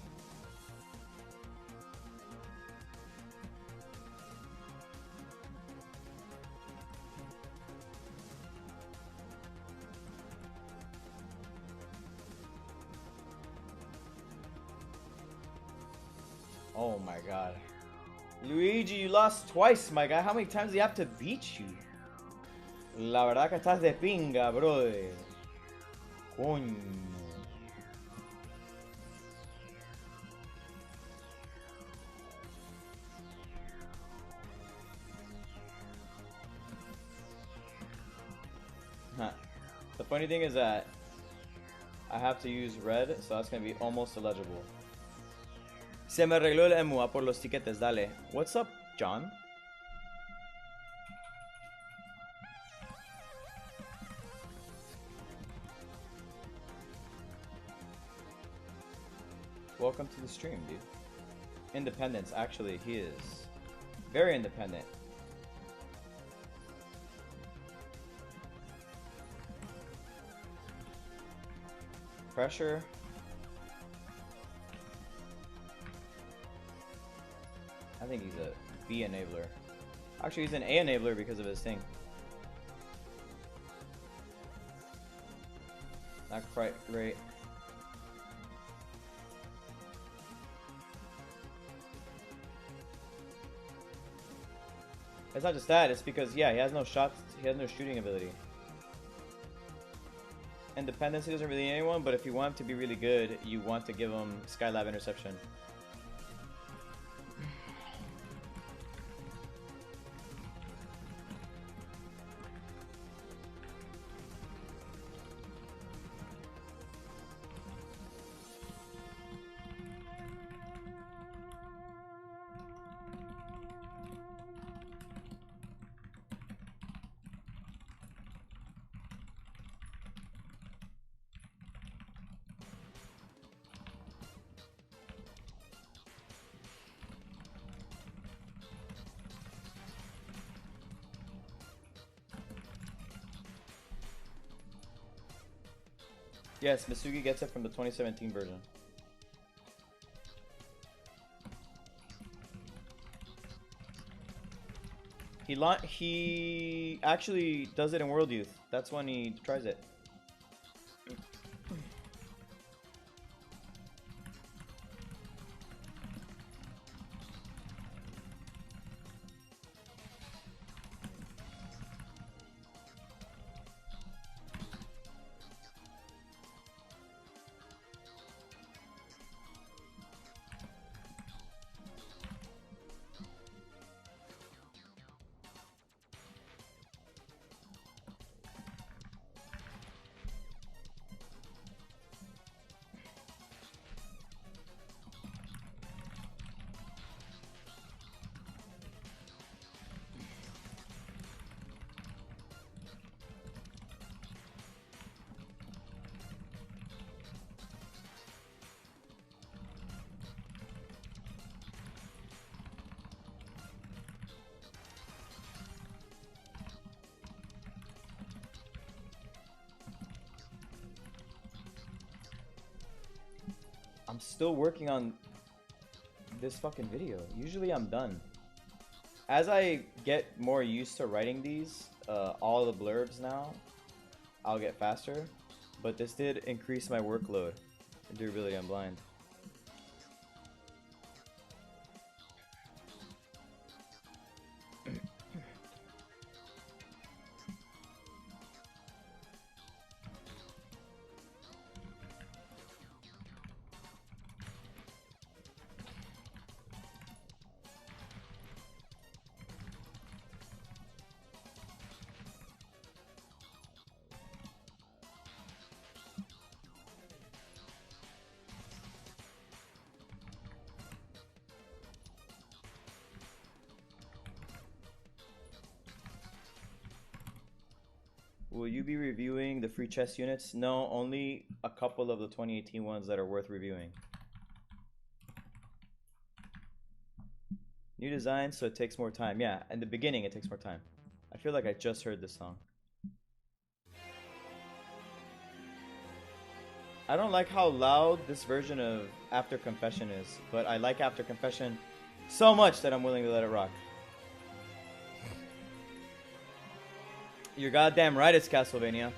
Oh my god. Luigi, you lost twice, my guy. How many times do you have to beat you? La verdad que estás de pinga, brother. Coño. Huh. The funny thing is that I have to use red, so that's gonna be almost illegible. Se me arregló el emu a por los tiquetes, dale. What's up, John? Welcome to the stream, dude. Independence, actually, he is very independent. Pressure. I think he's a B enabler. Actually, he's an A enabler because of his thing. Not quite right. It's not just that, it's because, yeah, he has no shots, he has no shooting ability. Independence, he doesn't really need anyone, but if you want him to be really good, you want to give him Skylab interception. Yes, Misugi gets it from the 2017 version. He actually does it in World Youth. That's when he tries it. I'm still working on this fucking video. Usually I'm done. As I get more used to writing these, all the blurbs now, I'll get faster. But this did increase my workload and durability on blind. Will you be reviewing the free chess units? No, only a couple of the 2018 ones that are worth reviewing. New design, so it takes more time. Yeah, in the beginning it takes more time. I feel like I just heard this song. I don't like how loud this version of After Confession is, but I like After Confession so much that I'm willing to let it rock. You're goddamn right it's Castlevania.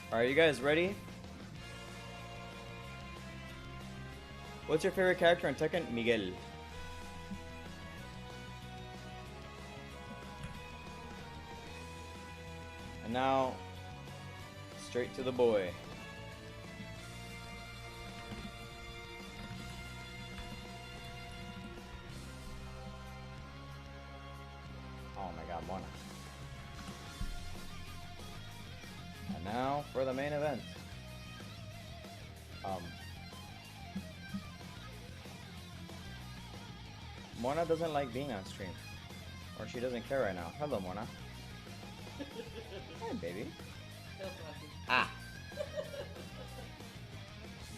Are you guys ready? What's your favorite character in Tekken? Miguel. And now, straight to the boy. Oh my god, Mona. And now for the main event. Mona doesn't like being on stream. Or she doesn't care right now. Hello, Mona. Hi, baby. Ah.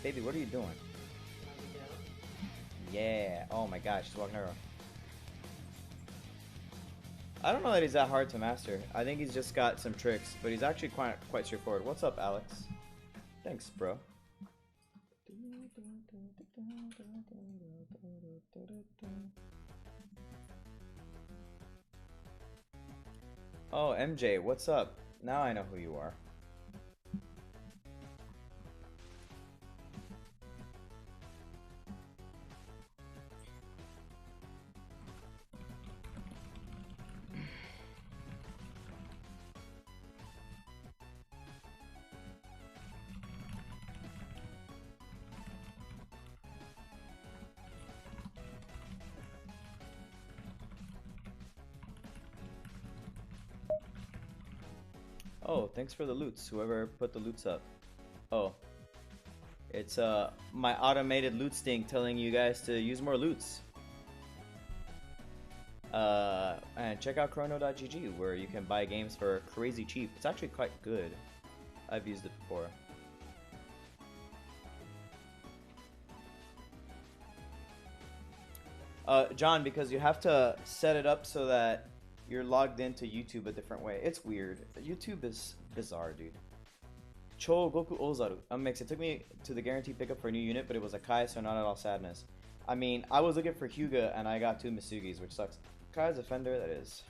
Baby, what are you doing? Yeah. Oh my gosh, she's walking around. I don't know that he's that hard to master. I think he's just got some tricks, but he's actually quite straightforward. What's up, Alex? Thanks, bro. Oh, MJ, what's up? Now I know who you are. Oh, thanks for the loots, whoever put the loots up. Oh. It's my automated loot sting telling you guys to use more loots. And check out chrono.gg where you can buy games for crazy cheap. It's actually quite good. I've used it before. John, because you have to set it up so that you're logged into YouTube a different way. It's weird. YouTube is bizarre, dude. Cho Goku Ozaru. Mix. It took me to the guaranteed pickup for a new unit, but it was a Kai, so not at all sadness. I mean, I was looking for Hyuga, and I got 2 Misugis, which sucks. Kai's a Fender, that is.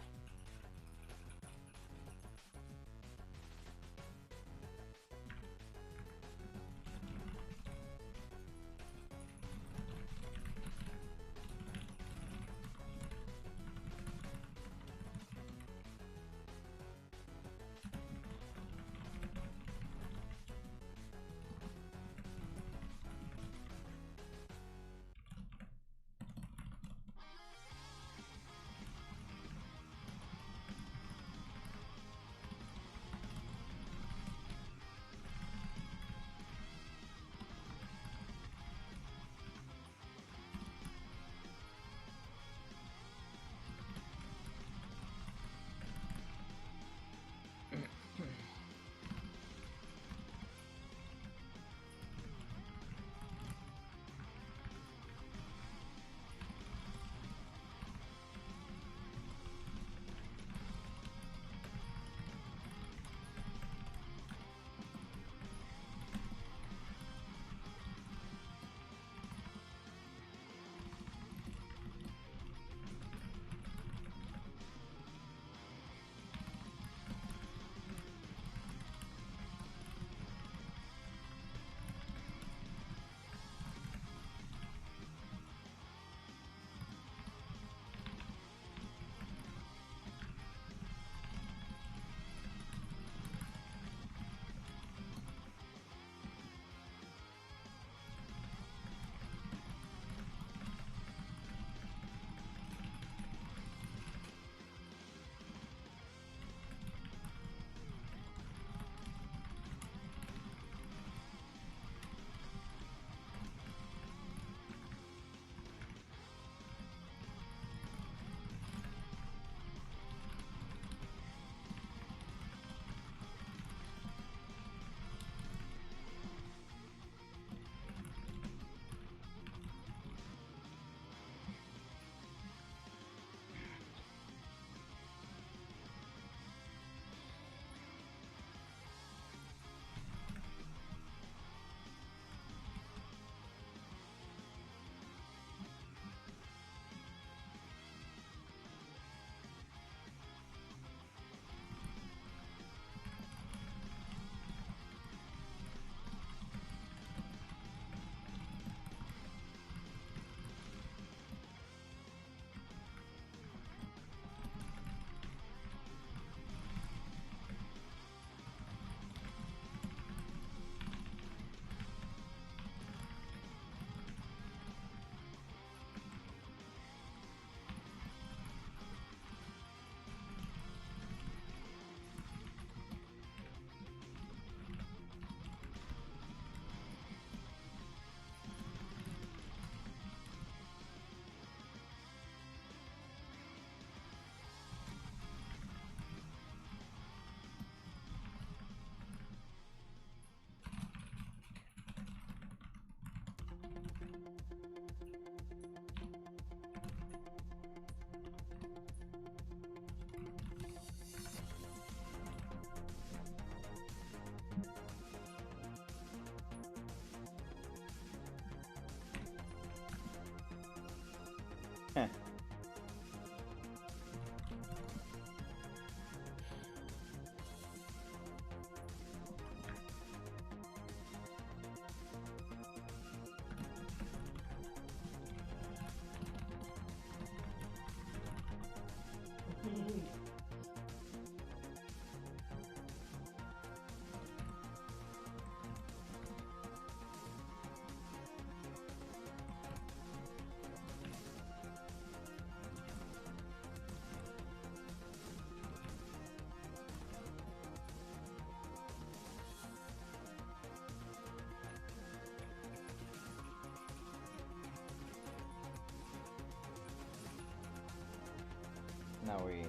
Now we...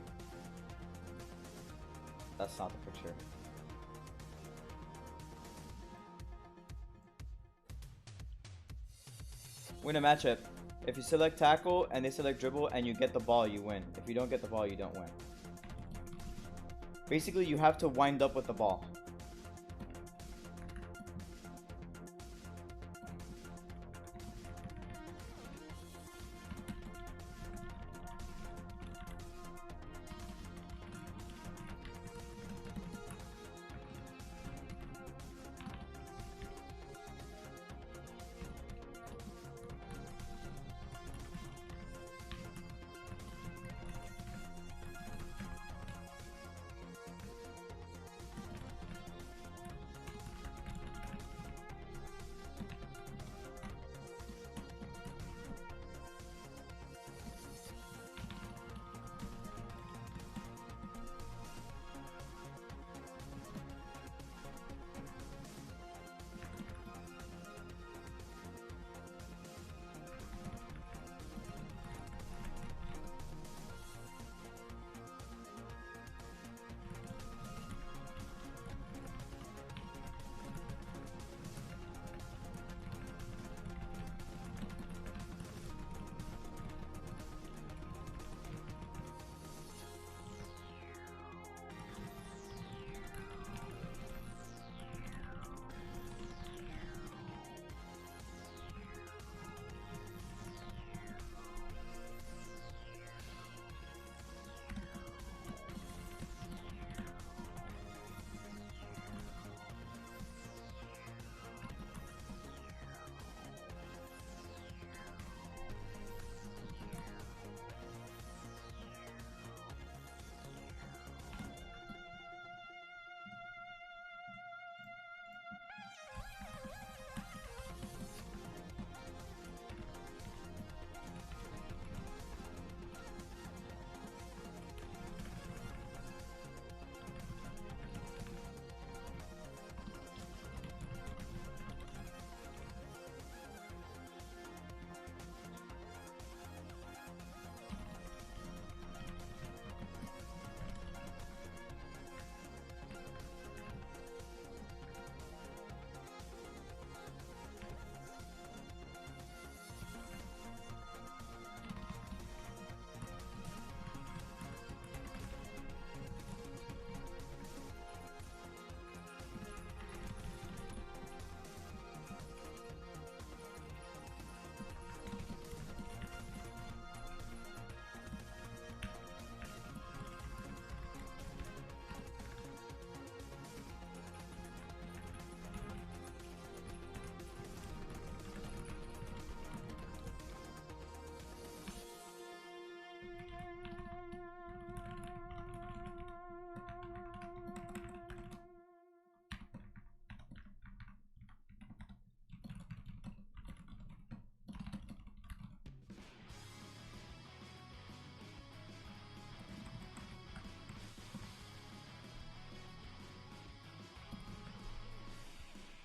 That's not the picture. Win a matchup. If you select tackle and they select dribble and you get the ball, you win. If you don't get the ball, you don't win. Basically, you have to wind up with the ball.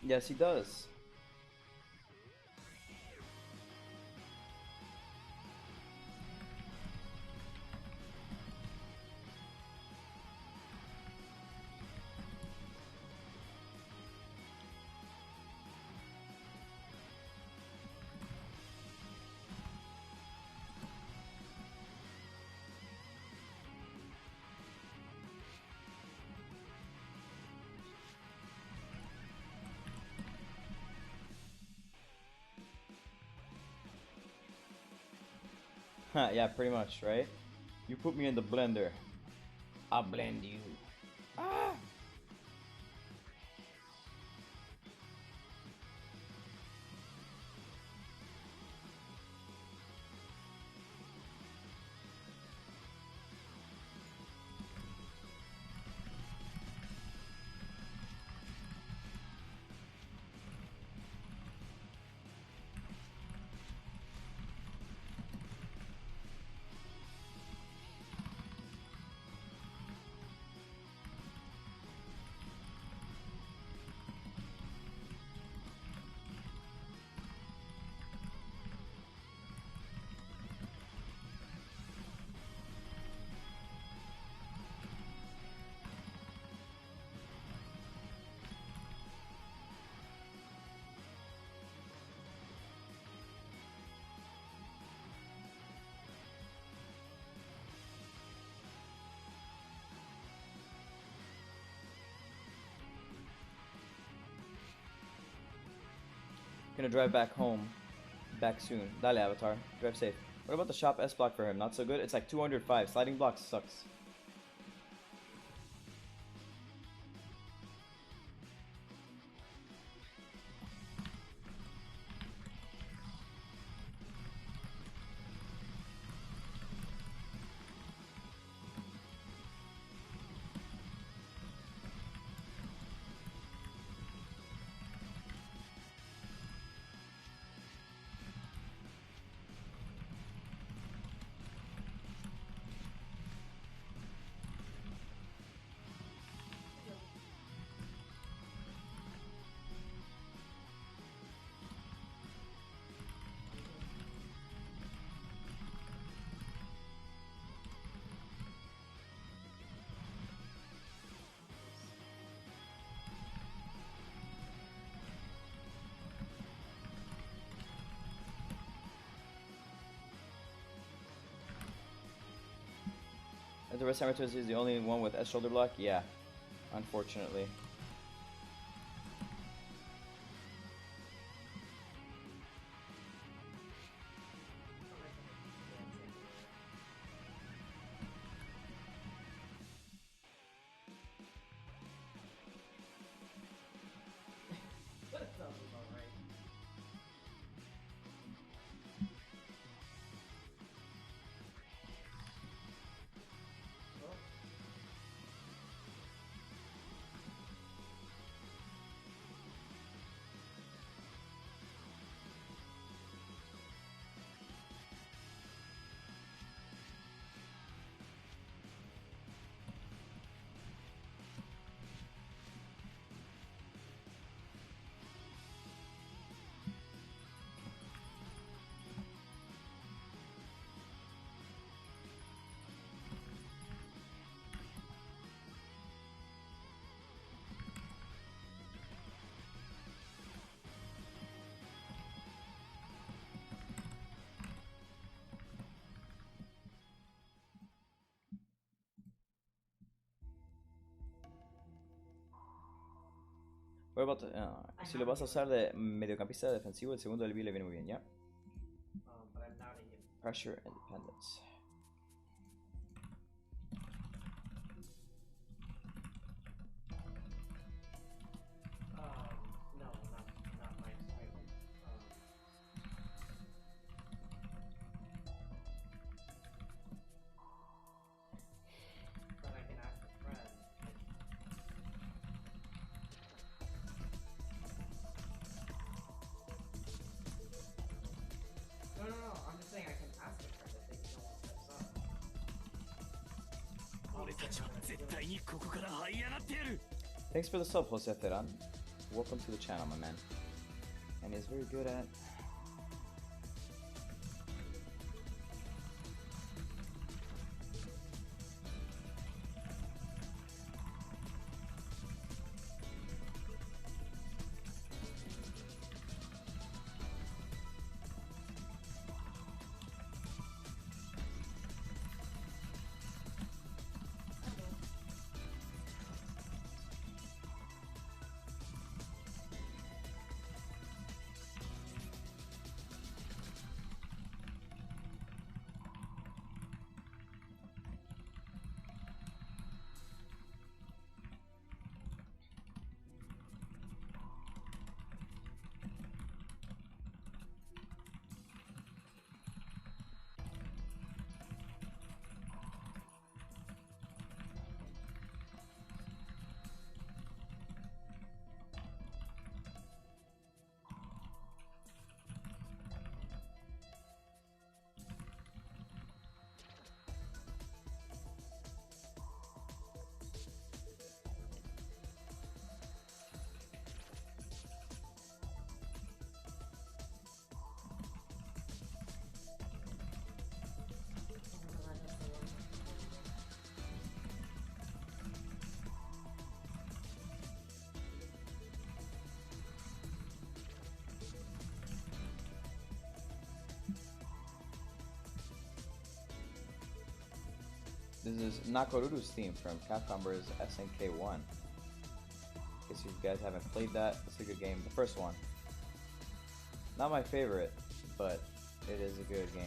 Yes, he does. Huh, yeah, pretty much, right? You put me in the blender, I'll blend you. Ah! Gonna drive back home. Back soon. Dale, Avatar. Drive safe. What about the shop S block for him? Not so good? It's like 205. Sliding block sucks. The rest of is the only one with S shoulder block? Yeah, unfortunately. That sounds about right. Well, What about the, si lo vas a usar de mediocampista defensivo, el segundo del B le viene muy bien, ¿ya? but I'm not a him. Pressure independence. No, not my title. But I can ask a friend. No. I'm just saying I can ask a friend if no one steps up. 俺たちは絶対にここから這い上がってやる Thanks for the sub, Jose Ferran. Welcome to the channel, my man. And he's very good at... This is Nakoruru's theme from Capcom vs. SNK1. In case you guys haven't played that, it's a good game. The first one. Not my favorite, but it is a good game.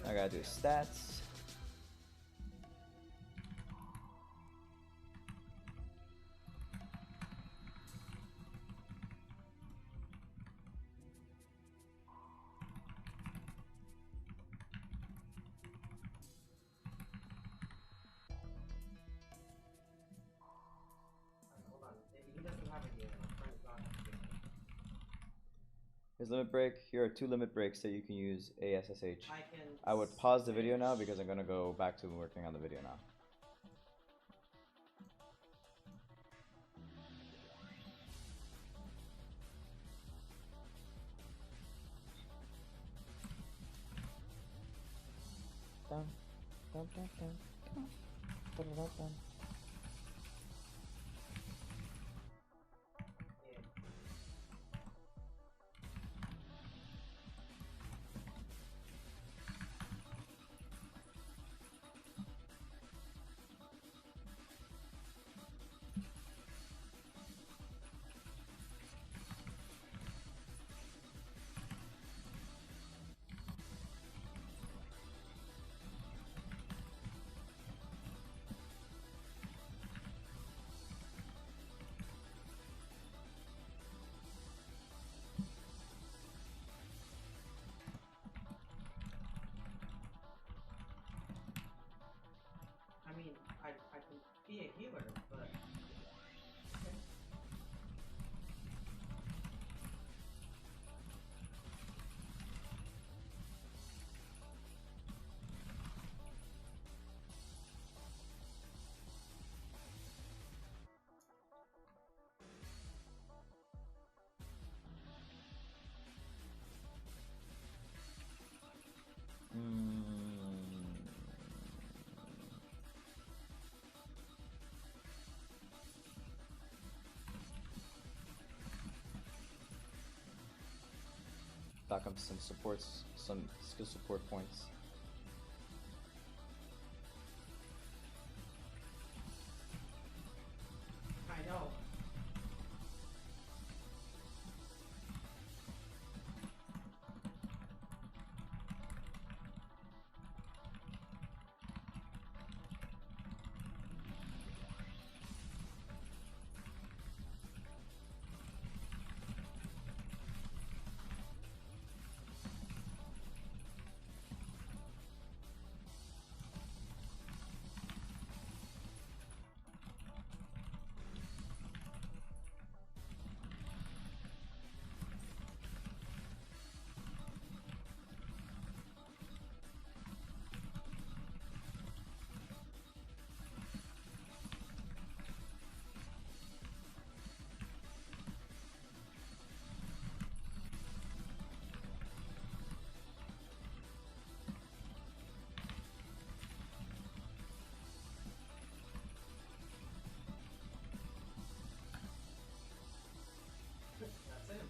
I gotta do stats. His limit break. Here are 2 limit breaks that you can use ASSH. I would pause the video now because I'm gonna go back to working on the video now. Dun, dun, dun, dun, dun, dun, dun, dun. I mean, I can be a healer, but... Okay. Stock up some supports, some skill support points. I know.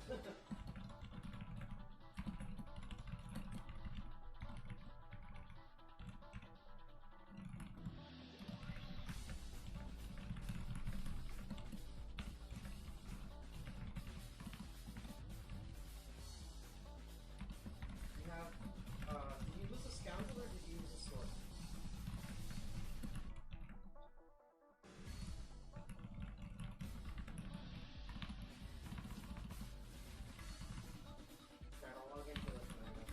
That's it. You have, did you use a scoundrel or did you use a sword? Okay, I'll log into this one, I guess.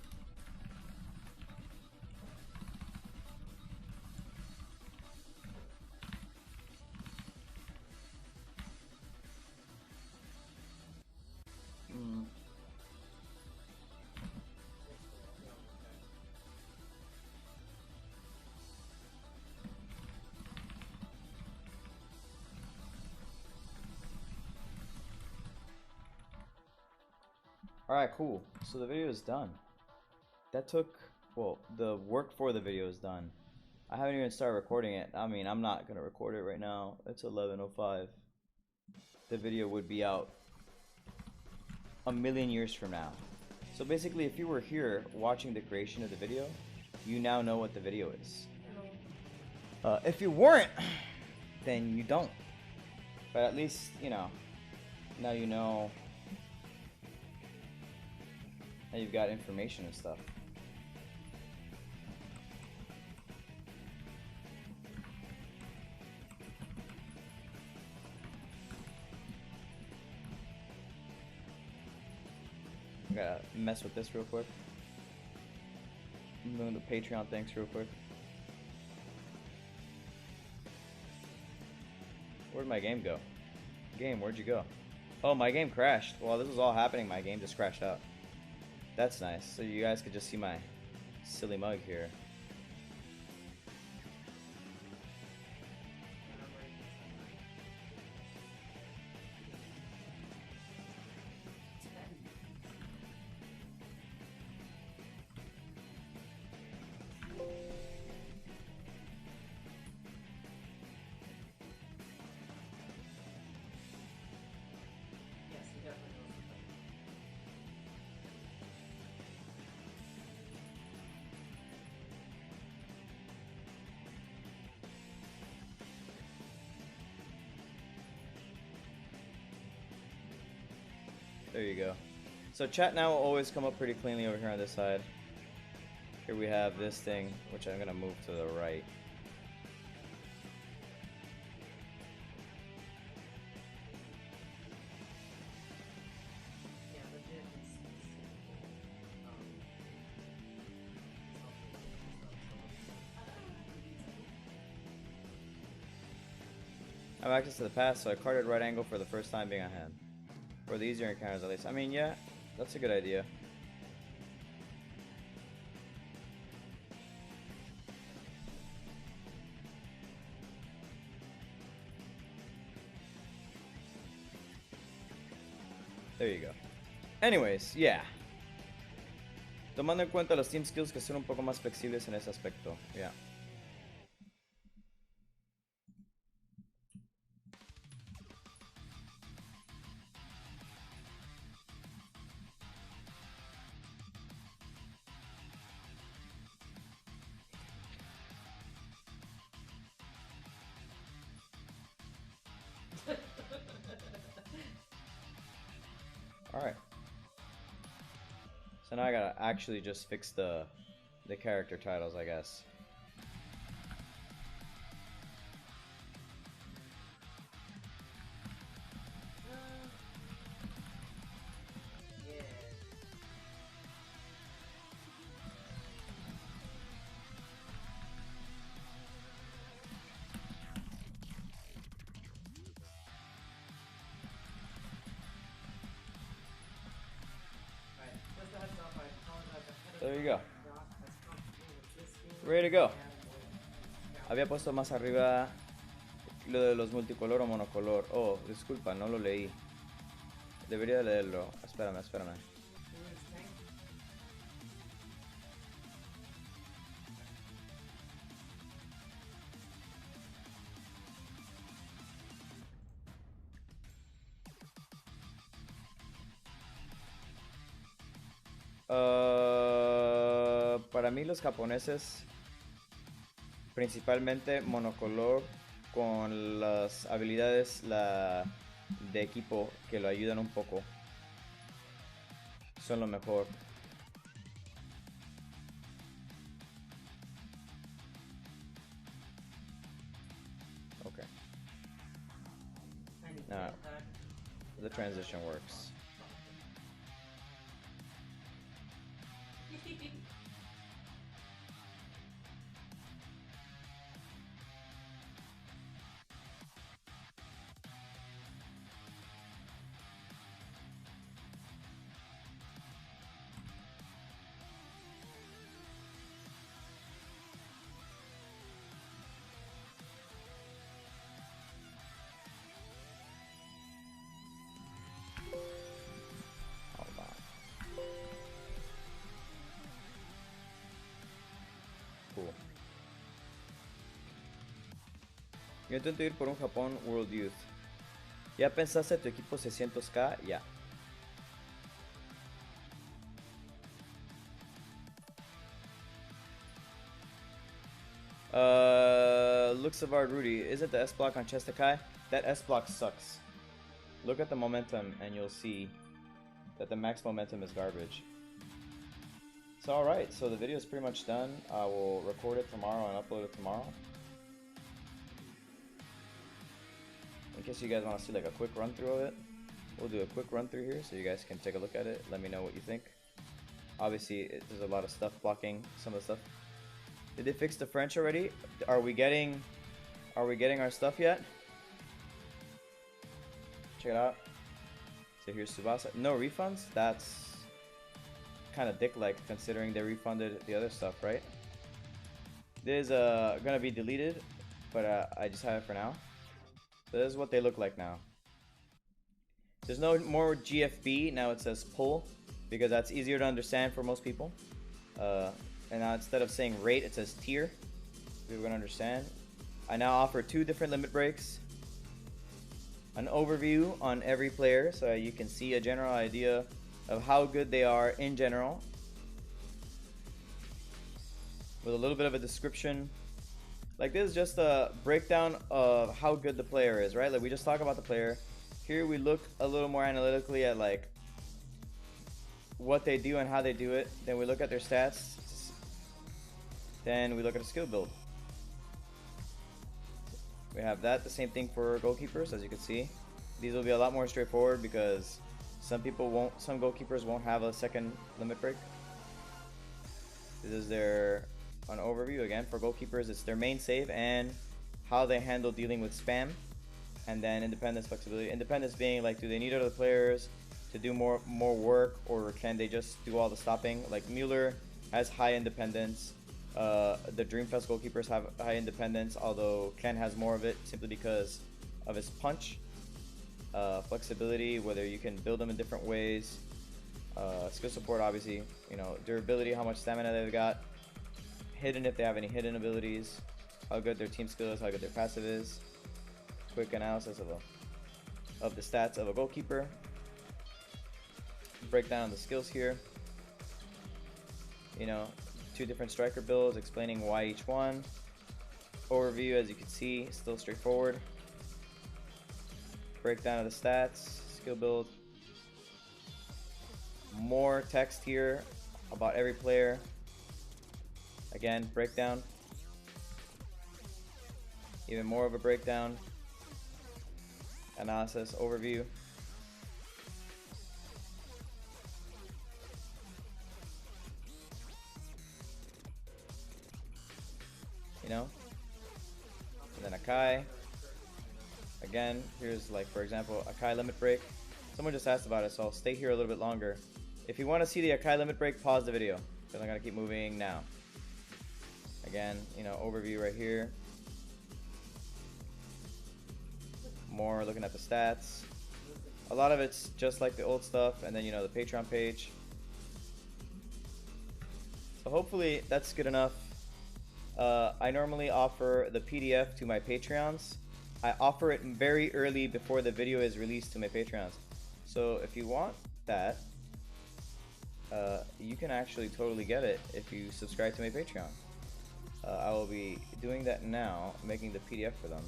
Alright, cool. So the video is done. That took, well, the work for the video is done. I haven't even started recording it. I mean, I'm not gonna record it right now. It's 11:05. The video would be out a million years from now. So basically, if you were here watching the creation of the video, you now know what the video is. If you weren't, then you don't. But at least, you know, now you know. Now you've got information and stuff. I gotta mess with this real quick. I'm doing the Patreon thanks real quick. Where'd my game go? Game, where'd you go? Oh, my game crashed. While this was all happening, my game just crashed out. That's nice. So you guys could just see my silly mug here. Yes, he definitely knows the fight. There you go. So chat now will always come up pretty cleanly over here on this side. Here we have this thing, which I'm gonna move to the right. Yeah, legit. I have access to the past, so I carded right angle for the first time being on hand. For the easier encounters at least. I mean, yeah, that's a good idea. There you go. Anyways, yeah. Tomando en cuenta los team skills que son un poco más flexibles en ese aspecto. Yeah. Alright. So now I gotta actually just fix the character titles, I guess. Yeah. Alright, just a heads up, I apologize ahead of There you time. go. Not as comfortable with this game Ready to go. as with Había puesto más arriba lo de los multicolor o monocolor. Oh, disculpa, no lo leí. Debería leerlo. Espérame, espérame. Who's tank? Para mí los japoneses, principalmente monocolor con las habilidades de equipo que lo ayudan un poco, son lo mejor. Okay, I need No. to attack. the transition works. Hold on. Cool. Yo intento ir por un Japón World Youth. ¿Ya pensaste tu equipo 600k? Ya. Look Savard Rudy. Isn't the S block on Chestakai? That S block sucks. Look at the momentum and you'll see that the max momentum is garbage. So alright, so the video is pretty much done. I will record it tomorrow and upload it tomorrow. In case you guys want to see like a quick run through of it, we'll do a quick run through here so you guys can take a look at it. Let me know what you think. Obviously, there's a lot of stuff blocking some of the stuff. Did they fix the French already? Are we getting our stuff yet? Check it out. So here's Tsubasa. No refunds? That's kind of dick-like considering they refunded the other stuff, right? This is gonna be deleted, but I just have it for now. So this is what they look like now. There's no more GFB, now it says pull, because that's easier to understand for most people. And now instead of saying rate, it says tier. People can understand. I now offer 2 different limit breaks. An overview on every player so you can see a general idea of how good they are in general. With a little bit of a description. Like this is just a breakdown of how good the player is, right? Like we just talk about the player. Here we look a little more analytically at like what they do and how they do it. Then we look at their stats. Then we look at a skill build. We have that, the same thing for goalkeepers, as you can see. These will be a lot more straightforward because some goalkeepers won't have a second limit break. This is an overview again for goalkeepers. It's their main save and how they handle dealing with spam, and then independence, flexibility. Independence being like, do they need other players to do more work, or can they just do all the stopping? Like Mueller has high independence. The Dreamfest goalkeepers have high independence, although Ken has more of it simply because of his punch. Flexibility, whether you can build them in different ways. Skill support, obviously, you know, durability, how much stamina they've got. Hidden, if they have any hidden abilities. How good their team skill is, how good their passive is. Quick analysis of the stats of a goalkeeper. Breakdown of the skills here. You know, 2 different striker builds, explaining why each one. Overview, as you can see, still straightforward. Breakdown of the stats, skill build. More text here about every player. Again, breakdown. Even more of a breakdown. Analysis, overview. You know, and then Akai. Again, here's like, for example, Akai limit break. Someone just asked about it, so I'll stay here a little bit longer. If you want to see the Akai limit break, pause the video, because I'm gonna keep moving now. Again, you know, overview right here. More looking at the stats. A lot of it's just like the old stuff, and then, you know, the Patreon page. So hopefully that's good enough. I normally offer the PDF to my Patreons. I offer it very early before the video is released to my Patreons. So if you want that, you can actually totally get it if you subscribe to my Patreon. I will be doing that now, making the PDF for them.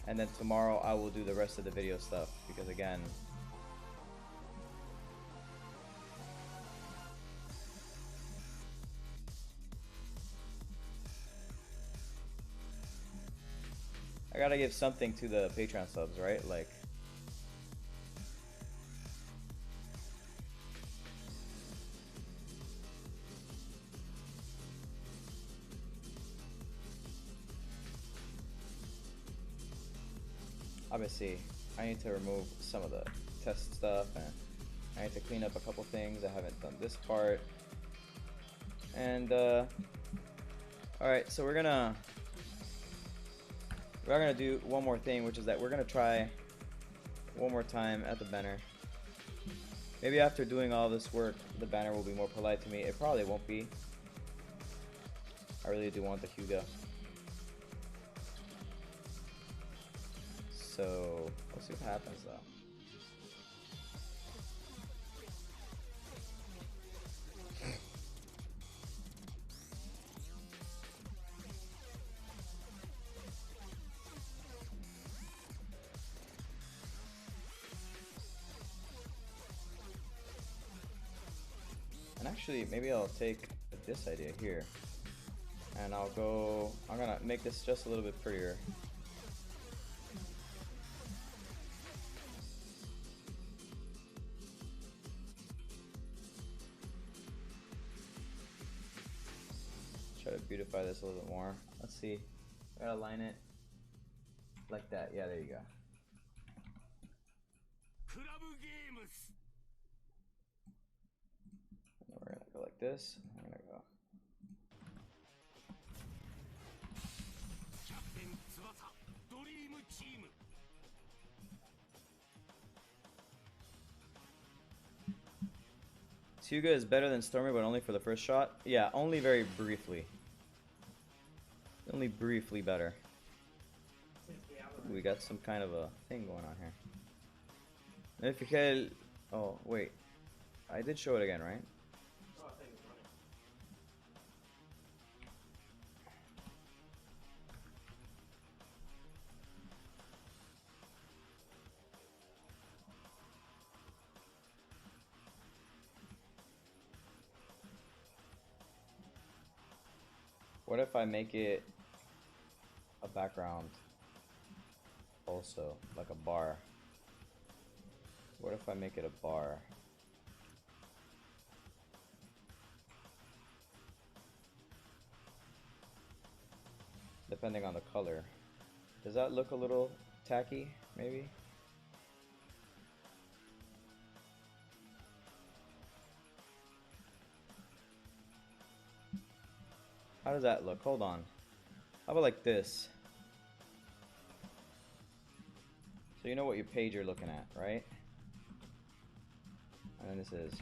And then tomorrow I will do the rest of the video stuff, because again, I gotta give something to the Patreon subs, right? Like, obviously, I need to remove some of the test stuff, and I need to clean up a couple things. I haven't done this part. And, alright, so we're gonna do one more thing, which is that we're gonna try one more time at the banner. Maybe after doing all this work, the banner will be more polite to me. It probably won't be. I really do want the Hugo. So we'll see what happens though. Actually, maybe I'll take this idea here. And I'm gonna make this just a little bit prettier. Try to beautify this a little bit more. Let's see. I gotta line it like that. Yeah, there you go. And we're gonna go like this. I'm gonna go. Hyuga is better than Stormy, but only for the first shot. Yeah, only very briefly. Only briefly better. Ooh, we got some kind of a thing going on here. If you can, oh wait, I did show it again, right? Oh, I think it's running. What if I make it a background also, like a bar? What if I make it a bar? Depending on the color. Does that look a little tacky, maybe? How does that look? Hold on. How about like this? So you know what your page you're looking at, right? And then this is.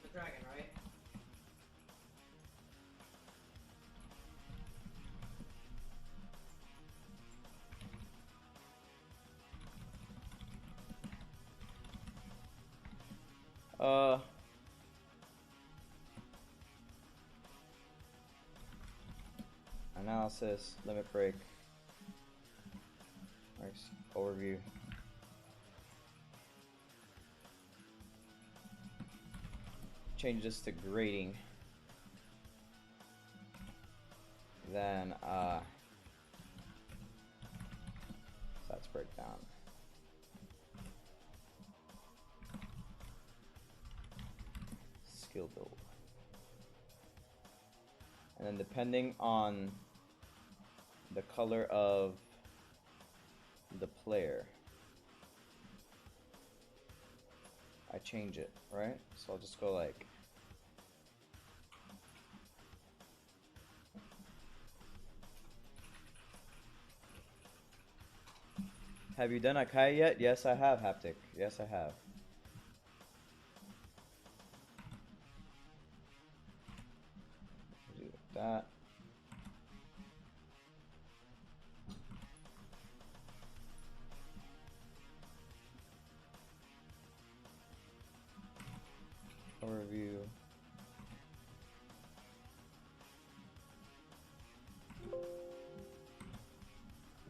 The dragon, right? Analysis, limit break. Nice overview. Change this to grading. Then stats breakdown. Skill build. And then depending on the color of the player, I change it, right? So I'll just go like have you done Akai yet? Yes, I have, Haptic. Yes, I have. Do that. Overview.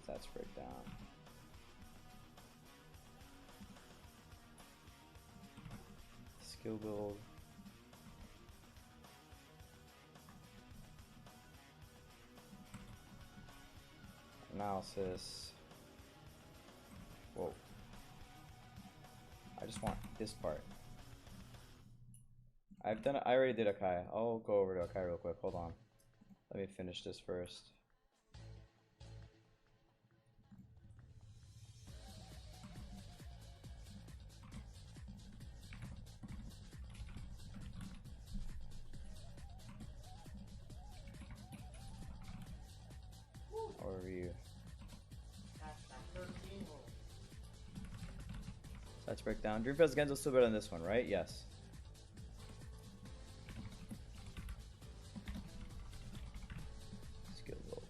Stats breakdown. Skill build. Analysis. Whoa. I just want this part. I already did Akai. I'll go over to Akai real quick. Hold on. Let me finish this first. Overview. That's that 13 roll. Let's break down. Dreamfest Genzo's still better than this one, right? Yes. Skill build.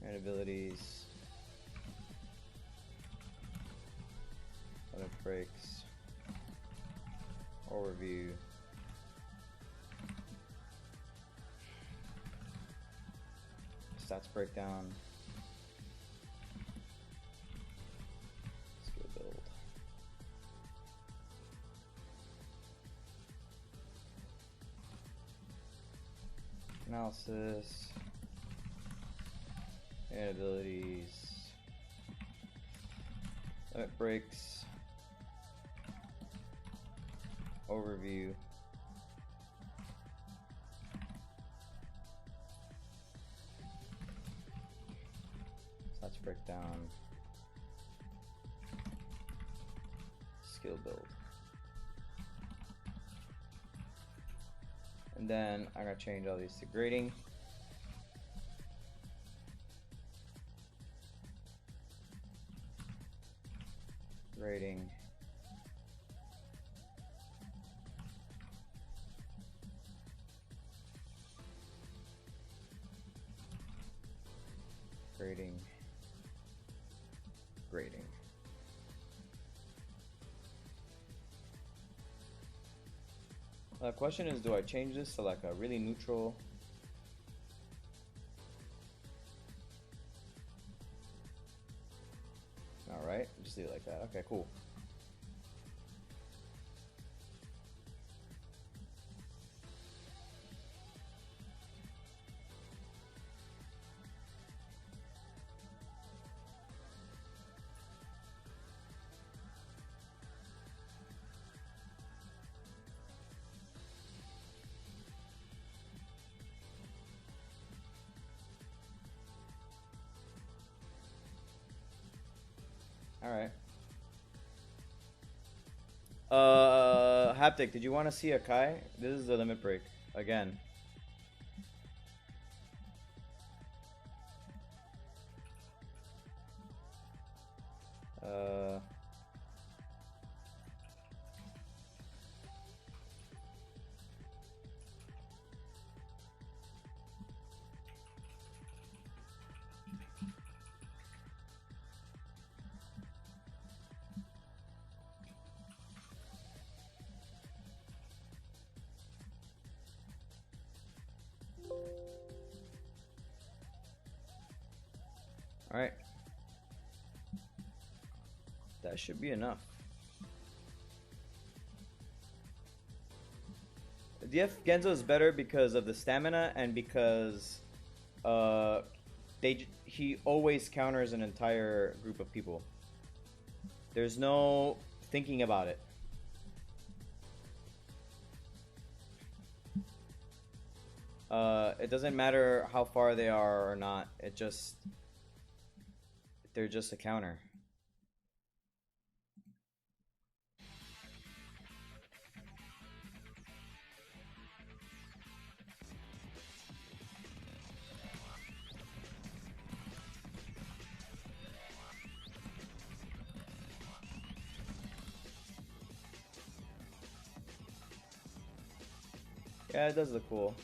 And abilities. breaks. Overview. Stats breakdown. Skill build. Analysis. And abilities. Limit breaks. Overview. Let's break down. Skill build. And then I'm gonna change all these to grading. Grading. Grading. Grading. The question is, do I change this to like a really neutral? Alright, just leave it like that. Okay, cool. Alright. Haptic, did you want to see a Kai? This is the limit break. Again. Alright. That should be enough. DF Genzo is better because of the stamina and because he always counters an entire group of people. There's no thinking about it. It doesn't matter how far they are or not. They're just a counter. Yeah, it does look cool.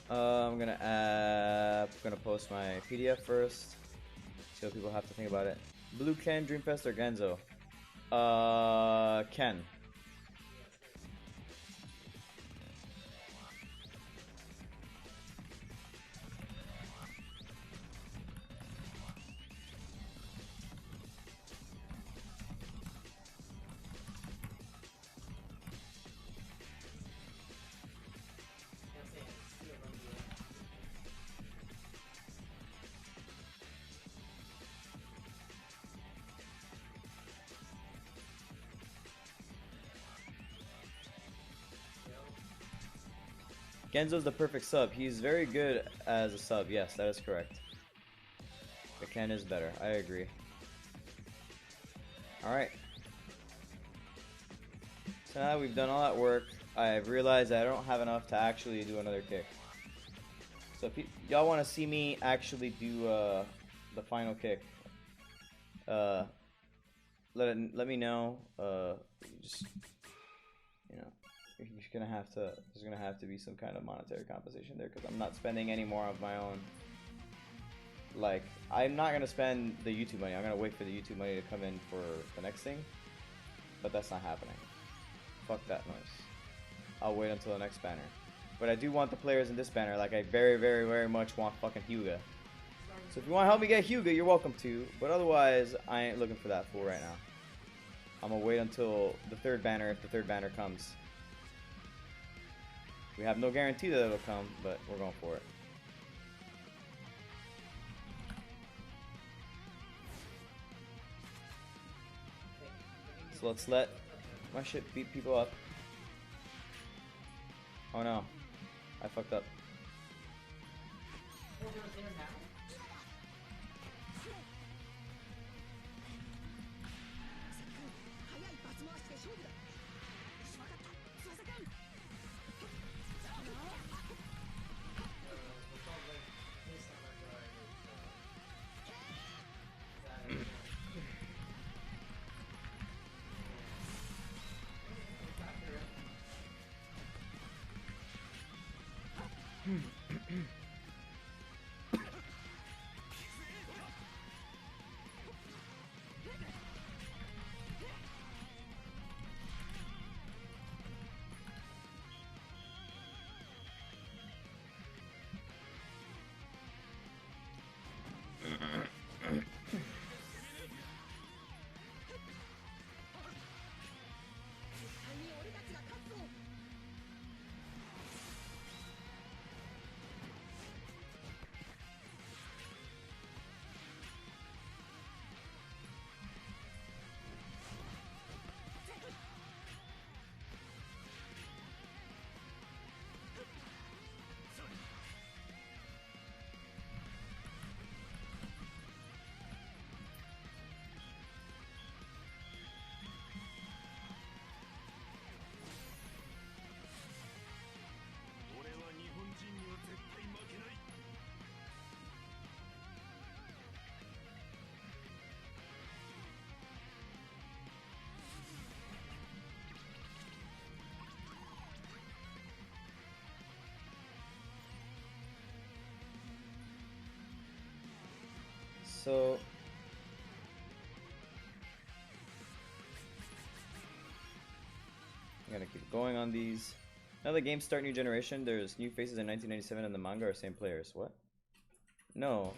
I'm gonna post my PDF first. See what people have to think about it. Blue Ken, Dreamfest, or Genzo? Ken. Genzo's the perfect sub. He's very good as a sub. Yes, that is correct. But Ken is better. I agree. Alright. So now that we've done all that work, I've realized I don't have enough to actually do another kick. So if y'all want to see me actually do the final kick, let me know. Just, you know, there's gonna have to be some kind of monetary compensation there, because I'm not spending any more of my own. Like, I'm not gonna spend the YouTube money. I'm gonna wait for the YouTube money to come in for the next thing, but that's not happening. Fuck that noise. I'll wait until the next banner. But I do want the players in this banner. Like, I very, very, very much want fucking Hyuga. So if you want to help me get Hyuga, you're welcome to. But otherwise, I ain't looking for that fool right now. I'm gonna wait until the third banner, if the third banner comes. We have no guarantee that it'll come, but we're going for it. So let's let my shit beat people up. Oh no, I fucked up. Oh, they're there now? So I'm gonna keep going on these. Now the games start new generation. There's new faces in 1997 and the manga are same players. What? No.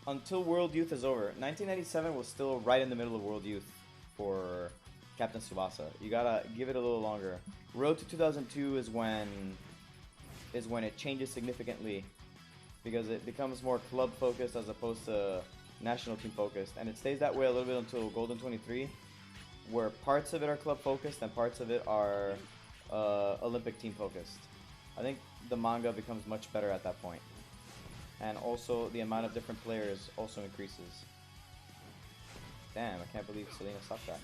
Until World Youth is over. 1997 was still right in the middle of World Youth for Captain Tsubasa. You gotta give it a little longer. Road to 2002 is when it changes significantly, because it becomes more club focused as opposed to national team focused, and it stays that way a little bit until Golden 23, where parts of it are club focused and parts of it are Olympic team focused. I think the manga becomes much better at that point, and also the amount of different players also increases. Damn, I can't believe Selena stopped that.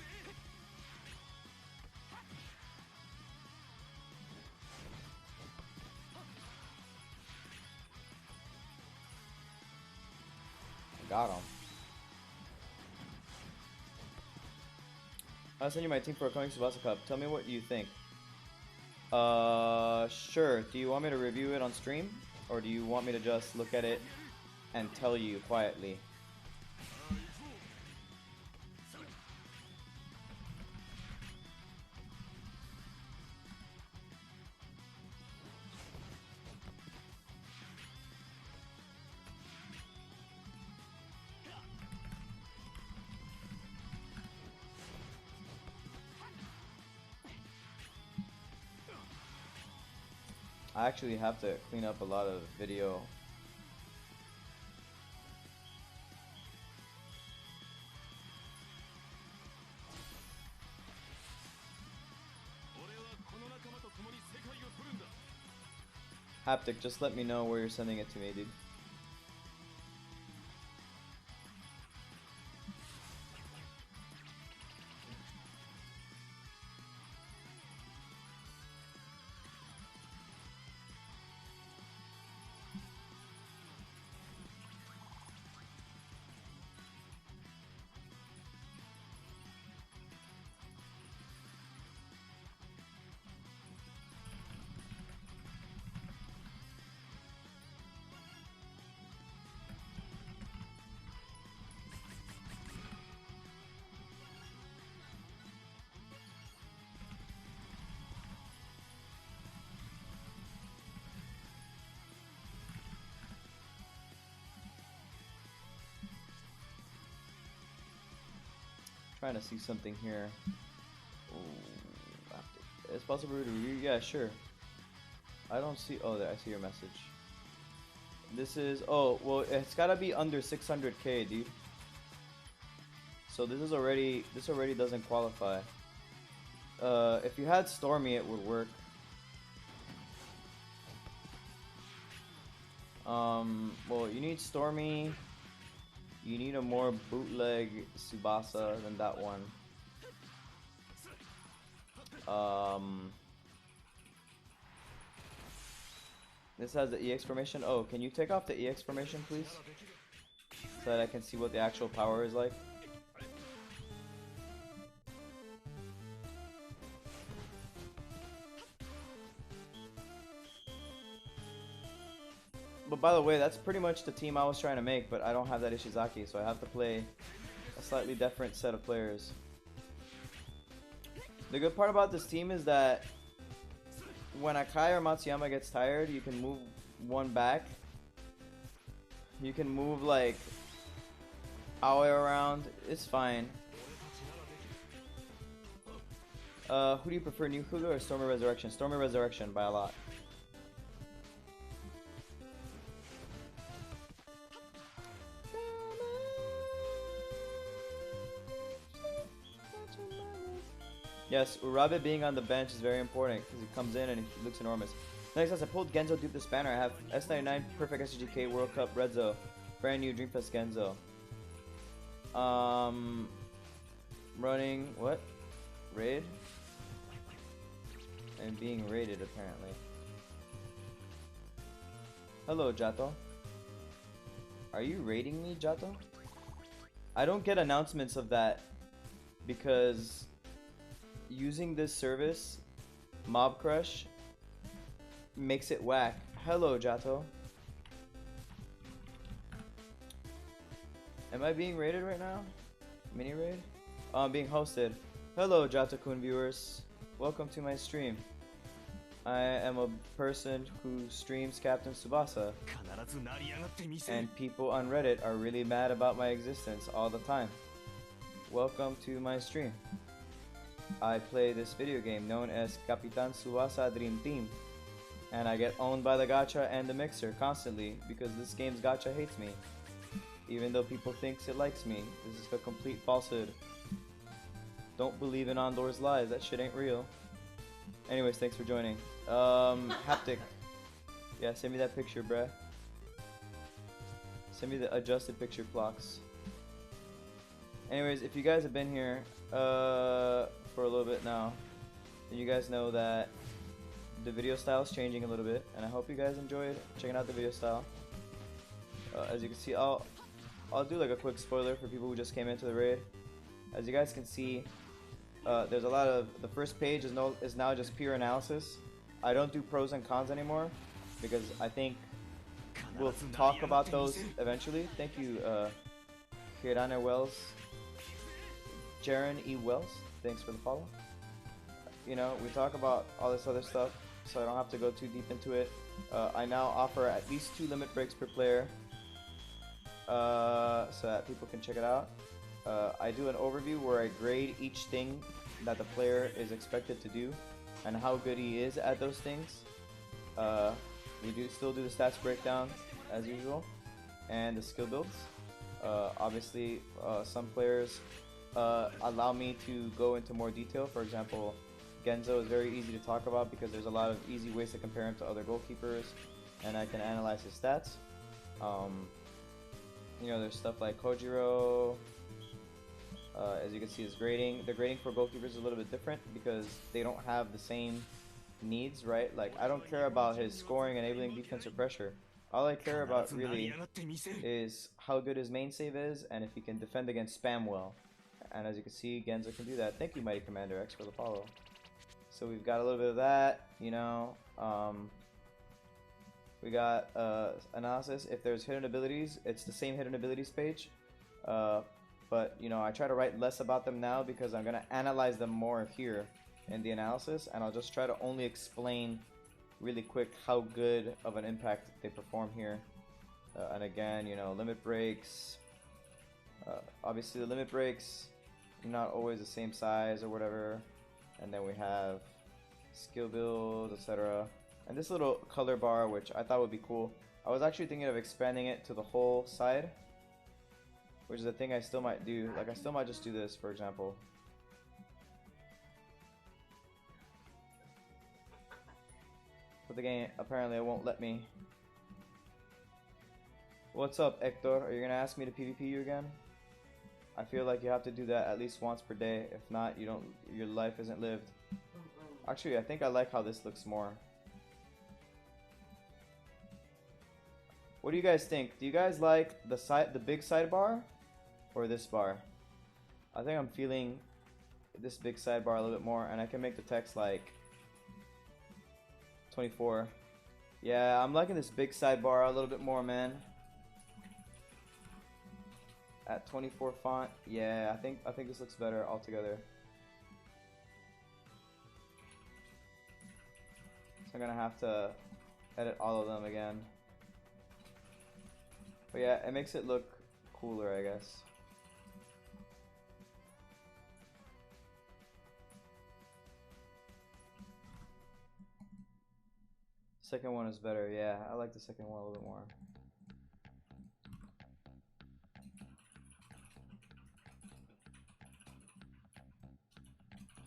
Got him. I'll send you my team for a coming Tsubasa Cup. Tell me what you think. Sure. Do you want me to review it on stream? Or do you want me to just look at it and tell you quietly? I actually have to clean up a lot of video. Haptic, just let me know where you're sending it to me, dude. Trying to see something here. Ooh, it's possible to review? Yeah, sure. I don't see. Oh, there, I see your message. This is. Oh, well, it's gotta be under 600k, dude. So this is already. This already doesn't qualify. If you had Stormy, it would work. Well, you need Stormy. You need a more bootleg Tsubasa than that one. This has the EX formation. Oh, can you take off the EX formation, please? So that I can see what the actual power is like. But by the way, that's pretty much the team I was trying to make, but I don't have that Ishizaki, so I have to play a slightly different set of players. The good part about this team is that when Akai or Matsuyama gets tired, you can move one back. You can move like Aoi around. It's fine. Who do you prefer, New Kuga or Stormy Resurrection? Stormy Resurrection by a lot. Yes, Urabe being on the bench is very important because he comes in and he looks enormous. Next, as I pulled Genzo dupe this banner, I have S99 Perfect SGK World Cup Redzo, brand new Dreamfest Genzo. Running what? Raid? And being raided apparently. Hello, Jato. Are you raiding me, Jato? I don't get announcements of that because using this service, Mob Crush, makes it whack. Hello, Jato. Am I being raided right now? Mini raid? Oh, I'm being hosted. Hello, Jato-kun viewers. Welcome to my stream. I am a person who streams Captain Tsubasa, and people on Reddit are really mad about my existence all the time. Welcome to my stream. I play this video game known as Capitan Tsubasa Dream Team, and I get owned by the gacha and the mixer constantly because this game's gacha hates me. Even though people thinks it likes me, this is a complete falsehood. Don't believe in Ondor's lies, that shit ain't real. Anyways, thanks for joining. Haptic. Yeah, send me that picture, bruh. Send me the adjusted picture clocks. Anyways, if you guys have been here for a little bit now, then you guys know that the video style is changing a little bit, and I hope you guys enjoyed checking out the video style. As you can see, I'll do like a quick spoiler for people who just came into the raid. As you guys can see, there's a lot of, the first page is now just pure analysis. I don't do pros and cons anymore because I think we'll talk about those eventually. Thank you, Hirane Wells, Jaren E. Wells. Thanks for the follow. You know, we talk about all this other stuff, so I don't have to go too deep into it. I now offer at least 2 limit breaks per player, so that people can check it out. I do an overview where I grade each thing that the player is expected to do and how good he is at those things. We still do the stats breakdown as usual and the skill builds. Obviously, some players allow me to go into more detail. For example, Genzo is very easy to talk about because there's a lot of easy ways to compare him to other goalkeepers, and I can analyze his stats. You know, there's stuff like Kojiro. As you can see, his grading. The grading for goalkeepers is a little bit different because they don't have the same needs, right? Like, I don't care about his scoring, enabling defense, or pressure. All I care about really is how good his main save is and if he can defend against spam well. And as you can see, Genzo can do that. Thank you, Mighty Commander X, for the follow. So we've got a little bit of that, you know. We got analysis. If there's hidden abilities, it's the same hidden abilities page. But, you know, I try to write less about them now because I'm going to analyze them more here in the analysis. And I'll just try to only explain really quick how good of an impact they perform here. And again, you know, limit breaks. Obviously the limit breaks not always the same size or whatever. And then we have skill build, etc. And this little color bar, which I thought would be cool. I was actually thinking of expanding it to the whole side, which is a thing I still might do. Like I still might just do this, for example. But the game apparently it won't let me. What's up, Hector? Are you gonna ask me to PvP you again? I feel like you have to do that at least once per day. If not, you don't. Your life isn't lived. Actually, I think I like how this looks more. What do you guys think? Do you guys like the big sidebar, or this bar? I think I'm feeling this big sidebar a little bit more, and I can make the text like 24. Yeah, I'm liking this big sidebar a little bit more, man. At 24 font, yeah, I think this looks better altogether. So I'm gonna have to edit all of them again. But yeah, it makes it look cooler, I guess. Second one is better, yeah. I like the second one a little bit more.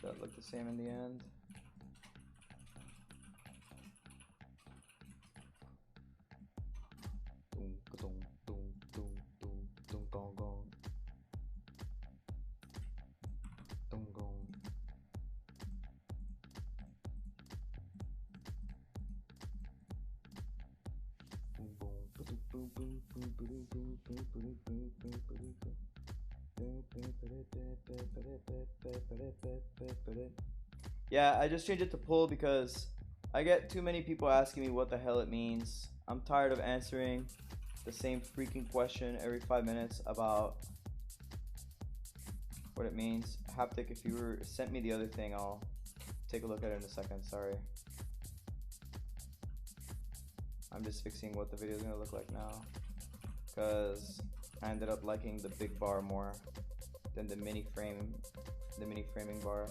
Does that look the same in the end? Yeah, I just changed it to pull because I get too many people asking me what the hell it means. I'm tired of answering the same freaking question every 5 minutes about what it means. Haptic, if you sent me the other thing, I'll take a look at it in a second. Sorry. I'm just fixing what the video is gonna look like now, because I ended up liking the big bar more than the mini framing bar.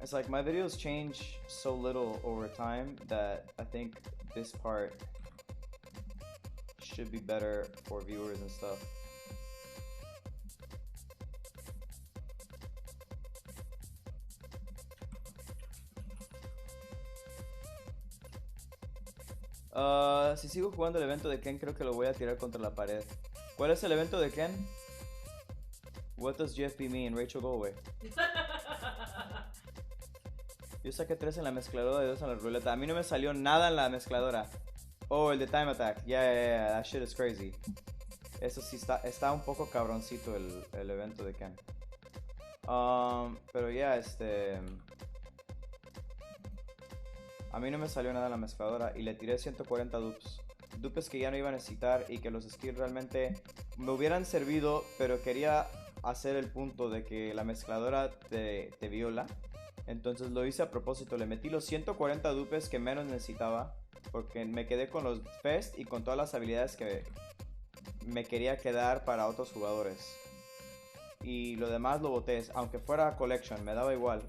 It's like my videos change so little over time that I think this part should be better for viewers and stuff. Si sigo jugando el evento de Ken, creo que lo voy a tirar contra la pared. ¿Cuál es el evento de Ken? What does GFP mean? Rachel, go away. Yo saqué 3 en la mezcladora y 2 en la ruleta. A mí no me salió nada en la mezcladora. Oh, el de Time Attack. Yeah, that shit is crazy. Eso sí está un poco cabroncito el evento de Ken. Pero ya, a mí no me salió nada en la mezcladora y le tiré 140 dupes. Dupes que ya no iba a necesitar y que los skills realmente me hubieran servido, pero quería hacer el punto de que la mezcladora te viola. Entonces lo hice a propósito, le metí los 140 dupes que menos necesitaba, porque me quedé con los fest y con todas las habilidades que me quería quedar para otros jugadores. Y lo demás lo boté, aunque fuera collection, me daba igual.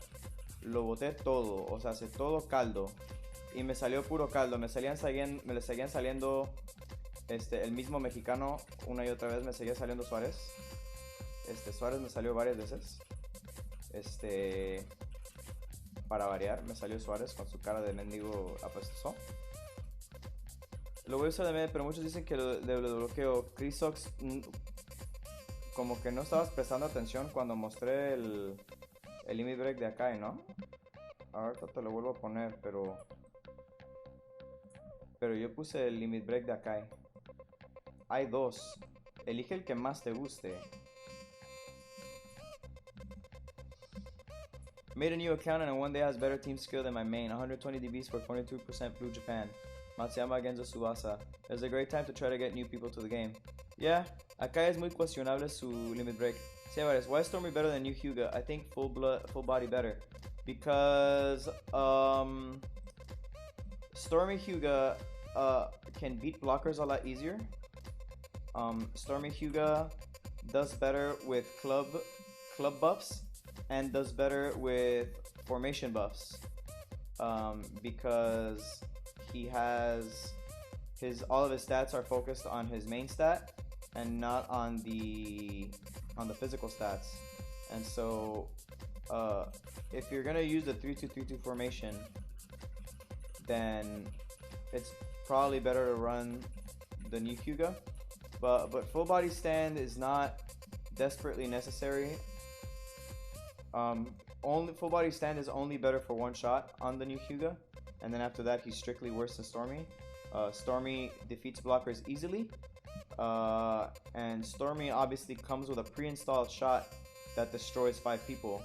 Lo boté todo, o sea, hace todo caldo. Y me salió puro caldo, me le seguían saliendo el mismo mexicano una y otra vez, me seguía saliendo Suárez. Suárez me salió varias veces. Para variar, me salió Suárez con su cara de mendigo apestoso. Lo voy a usar de medio, pero muchos dicen que lo bloqueo. Crisox, como que no estabas prestando atención cuando mostré el limit break de acá, ¿no? Ahorita te lo vuelvo a poner, pero yo puse el limit break de acá. Hay 2. Elige el que más te guste. Made a new account and in one day has better team skill than my main. 120 DBs for 42% Blue Japan. Matsuyama Genzo Subasa. It's a great time to try to get new people to the game. Yeah, acá es muy cuestionable su limit break. Say what is why is Stormy better than new Hyuga? I think full body better. Because Stormy Hyuga can beat blockers a lot easier. Stormy Hyuga does better with club buffs and does better with formation buffs. Because he has all of his stats are focused on his main stat and not on the physical stats. And so if you're gonna use the 3-2-3-2 formation, then it's probably better to run the new Hyuga. But full body stand is not desperately necessary. Only full body stand is only better for one shot on the new Hyuga, and then after that he's strictly worse than Stormy. Stormy defeats blockers easily, and Stormy obviously comes with a pre-installed shot that destroys 5 people.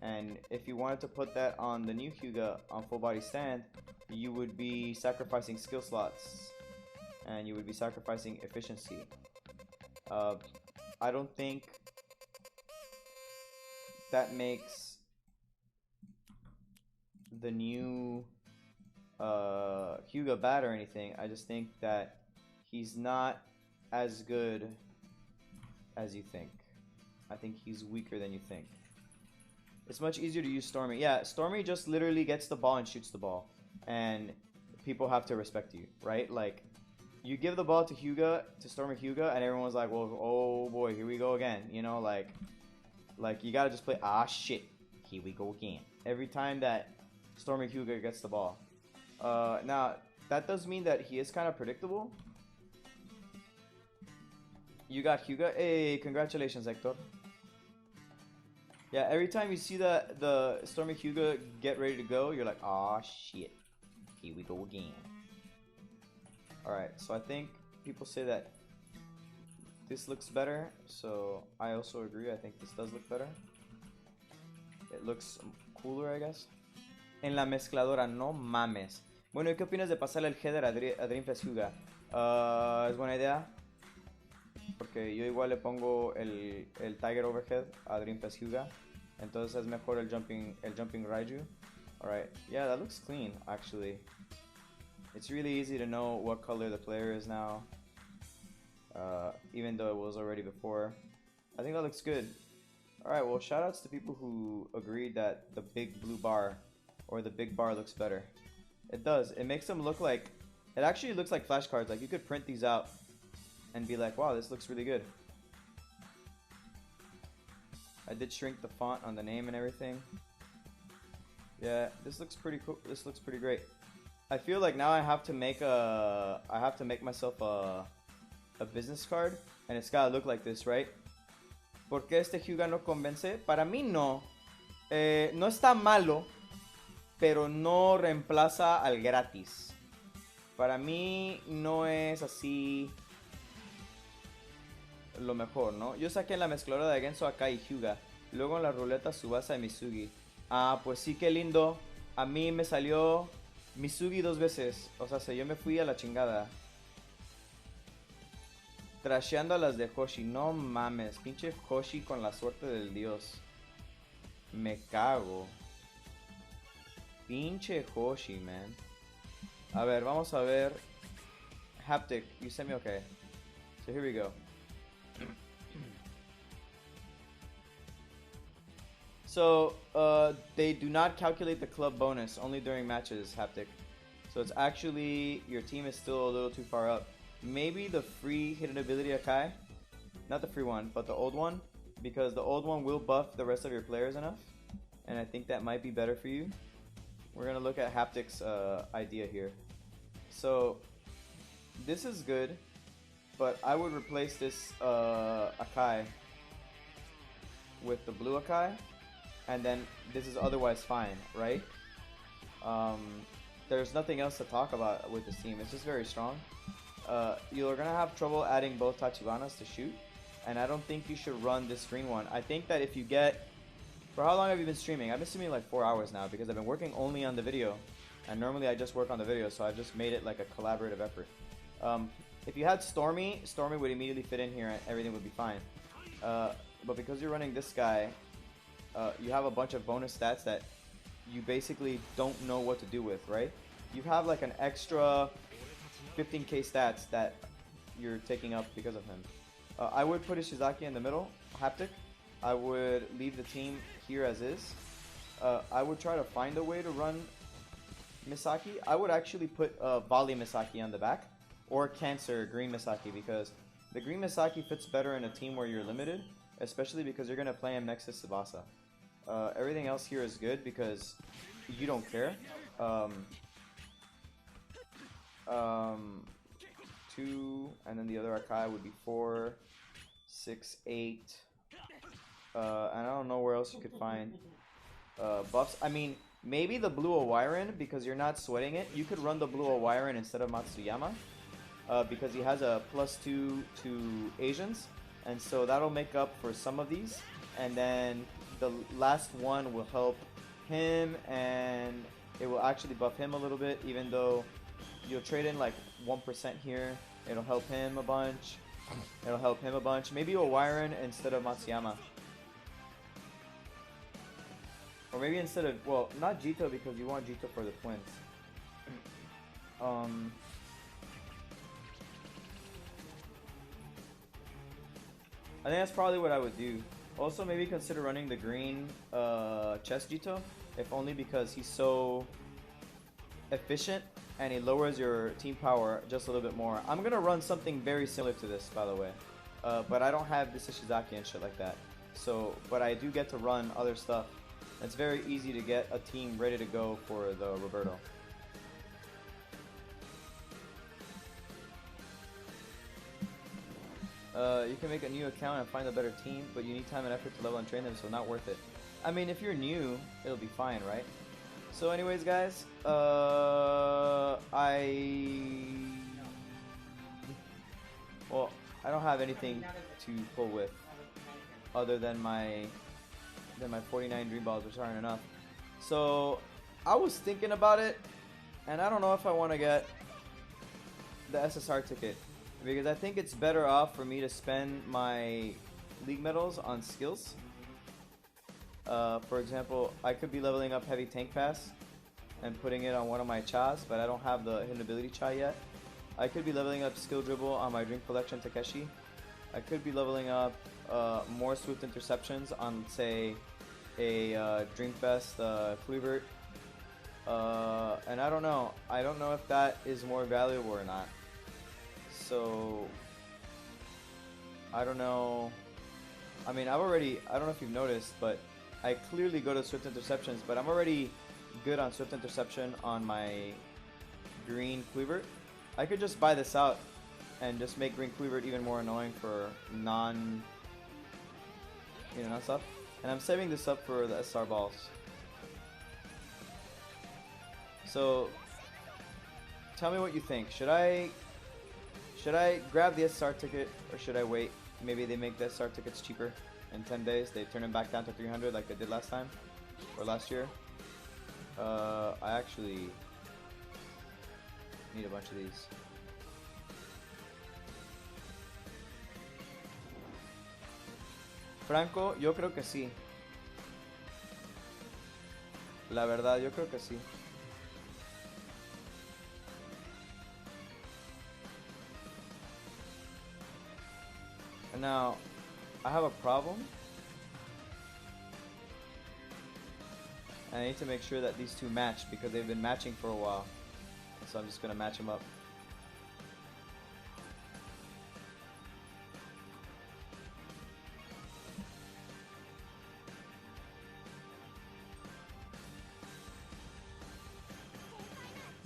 And if you wanted to put that on the new Hyuga on full body stand, you would be sacrificing skill slots and you would be sacrificing efficiency. I don't think that makes the new Hyuga bad or anything. I just think that he's not as good as you think. I think he's weaker than you think. It's much easier to use Stormy. Yeah, Stormy just literally gets the ball and shoots the ball, and people have to respect you, right? Like, you give the ball to Stormy Hyuga, and everyone's like, well, oh boy, here we go again. You know, like you gotta just play, ah shit, here we go again. Every time that Stormy Hyuga gets the ball. Now, that does mean that he is kind of predictable. You got Hyuga. Hey, congratulations, Hector. Yeah, every time you see the Stormy Hyuga get ready to go, you're like, ah shit, here we go again. Alright, so I think people say that this looks better, so I also agree. I think this does look better. It looks cooler, I guess. En la mezcladora, no mames. Bueno, ¿y qué opinas de pasarle el header a Dreamfest Hyuga? Es buena idea. Porque yo igual le pongo el Tiger Overhead a Dreamfest Hyuga. Entonces es mejor el jumping Raiju. Alright, yeah, that looks clean, actually. It's really easy to know what color the player is now. Even though it was already before. I think that looks good. Alright, well, shoutouts to people who agreed that the big blue bar or the big bar looks better. It does. It makes them look like... It actually looks like flashcards. Like, you could print these out and be like, wow, this looks really good. I did shrink the font on the name and everything. Yeah, this looks pretty cool. This looks pretty great. I feel like now I have to make myself a business card, and it's gotta look like this, right? ¿Por qué este Hyuga no convence? Para mí no. No está malo, pero no reemplaza al gratis. Para mí no es así lo mejor, ¿no? Yo saqué en la mezcladora de Genso Akai y Hyuga. Luego en la ruleta Tsubasa y Misugi. Ah, pues sí, qué lindo. A mí me salió Misugi 2 veces. O sea, yo me fui a la chingada. Trasheando a las de Hoshi. No mames, pinche Hoshi con la suerte del dios. Me cago. Pinche Hoshi, man. A ver, vamos a ver. Haptic, you sent me okay. So here we go. So, they do not calculate the club bonus, only during matches, Haptic. So it's actually, your team is still a little too far up. Maybe the free hidden ability Akai, not the free one, but the old one, because the old one will buff the rest of your players enough, and I think that might be better for you. We're gonna look at Haptic's idea here. So, this is good, but I would replace this Akai with the blue Akai, and then this is otherwise fine, right? There's nothing else to talk about with this team. It's just very strong. You're gonna have trouble adding both Tachibanas to shoot, and I don't think you should run this green one. I think that if you get... For how long have you been streaming? I've been streaming like 4 hours now because I've been working only on the video, and normally I just work on the video, so I've just made it like a collaborative effort. If you had Stormy would immediately fit in here and everything would be fine. but because you're running this guy, you have a bunch of bonus stats that you basically don't know what to do with, right? You have like an extra 15k stats that you're taking up because of him. I would put Ishizaki in the middle, Haptic. I would leave the team here as is. I would try to find a way to run Misaki. I would actually put Volley Misaki on the back, or Cancer Green Misaki, because the Green Misaki fits better in a team where you're limited, especially because you're going to play him next to Tsubasa. Everything else here is good because you don't care. 2, and then the other Akai would be 4, 6, 8. And I don't know where else you could find buffs. I mean, maybe the Blue Owiren, because you're not sweating it. You could run the Blue Owiren instead of Matsuyama, because he has a +2 to Asians, and so that'll make up for some of these. And then the last one will help him, and it will actually buff him a little bit, even though you'll trade in like 1% here. It'll help him a bunch. It'll help him a bunch. Maybe Owiren instead of Matsuyama. Or maybe instead of, well, not Jito, because you want Jito for the twins. I think that's probably what I would do. Also, maybe consider running the green chest Jito, if only because he's so efficient and he lowers your team power just a little bit more. I'm gonna run something very similar to this, by the way, but I don't have this Ishizaki and shit like that. So, but I do get to run other stuff. It's very easy to get a team ready to go for the Roberto. You can make a new account and find a better team, but you need time and effort to level and train them, so not worth it. I mean, if you're new, it'll be fine, right? So anyways, guys, well, I don't have anything to pull with other than my 49 dream balls, which aren't enough. So I was thinking about it, and I don't know if I want to get the SSR ticket, because I think it's better off for me to spend my league medals on skills. For example, I could be leveling up Heavy Tank Pass and putting it on one of my Chas, but I don't have the Hidden Ability Cha yet. I could be leveling up Skill Dribble on my Dream Collection Takeshi. I could be leveling up more Swift Interceptions on, say, a Dreamfest Fleabert. And I don't know. I don't know if that is more valuable or not. So, I don't know. I mean, I don't know if you've noticed, but I clearly go to Swift Interceptions, but I'm already good on Swift Interception on my green Cleavert. I could just buy this out and just make green Cleavert even more annoying for non stuff. And I'm saving this up for the SR balls. So, tell me what you think. Should I grab the SR ticket, or should I wait? Maybe they make the SR tickets cheaper in 10 days. They turn them back down to 300 like they did last time, or last year. I actually need a bunch of these. Franco, yo creo que sí. La verdad, yo creo que sí. And now, I have a problem. And I need to make sure that these two match, because they've been matching for a while. So I'm just gonna match them up.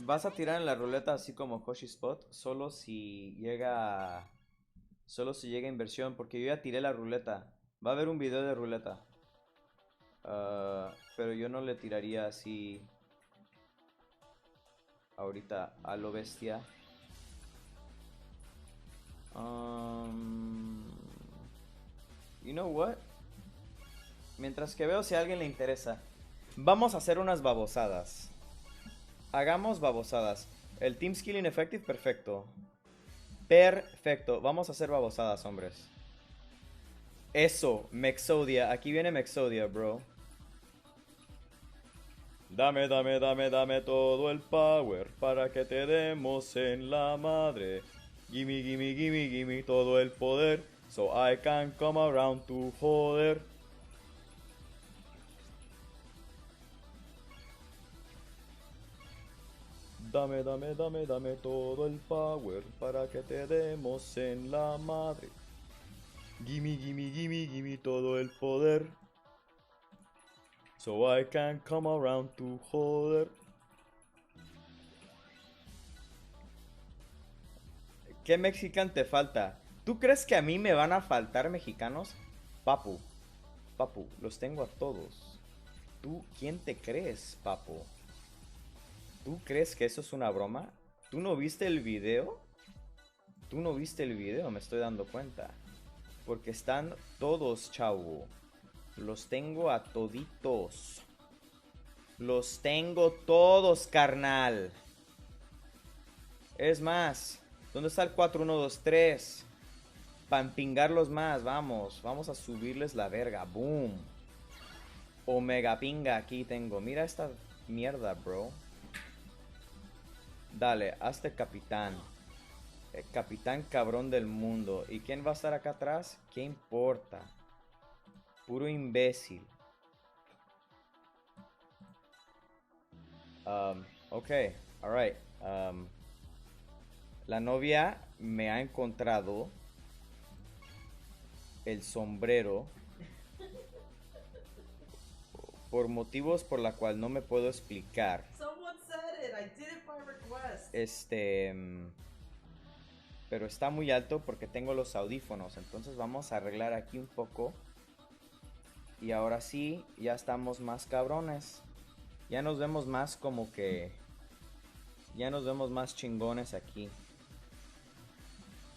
Vas a tirar en la ruleta así como Koshi Spot, solo si llega inversión, porque yo ya tiré la ruleta. Va a haber un video de ruleta. Pero yo no le tiraría así ahorita a lo bestia. You know what? Mientras que veo si a alguien le interesa, vamos a hacer unas babosadas. Hagamos babosadas. El Team Skilling Effective, perfecto. Perfecto. Vamos a hacer babosadas, hombres. Eso, Mexodia. Aquí viene Mexodia, bro. Dame, dame, dame, dame todo el power para que te demos en la madre. Gimme, gimme, gimme, gimme todo el poder. So I can come around to joder. Dame, dame, dame, dame todo el power para que te demos en la madre. Gimme, gimme, gimme, gimme todo el poder. So I can come around to joder. ¿Qué mexican te falta? ¿Tú crees que a mí me van a faltar mexicanos? Papu, papu, los tengo a todos. ¿Tú quién te crees, papu? ¿Tú crees que eso es una broma? ¿Tú no viste el video? ¿Tú no viste el video? Me estoy dando cuenta. Porque están todos, chavo. Los tengo a toditos. Los tengo todos, carnal. Es más, ¿dónde está el 4, 1, 2, 3? Para empingarlos más, vamos. Vamos a subirles la verga. Boom. Omega pinga aquí tengo. Mira esta mierda, bro. Dale, hazte capitán. El capitán cabrón del mundo. ¿Y quién va a estar acá atrás? ¿Qué importa? Puro imbécil. Ok, alright. La novia me ha encontrado el sombrero por motivos por la cual no me puedo explicar. Someone said it. I did it by request. Pero está muy alto porque tengo los audífonos. Entonces vamos a arreglar aquí un poco. Y ahora sí, ya estamos más cabrones. Ya nos vemos más como que... Ya nos vemos más chingones aquí.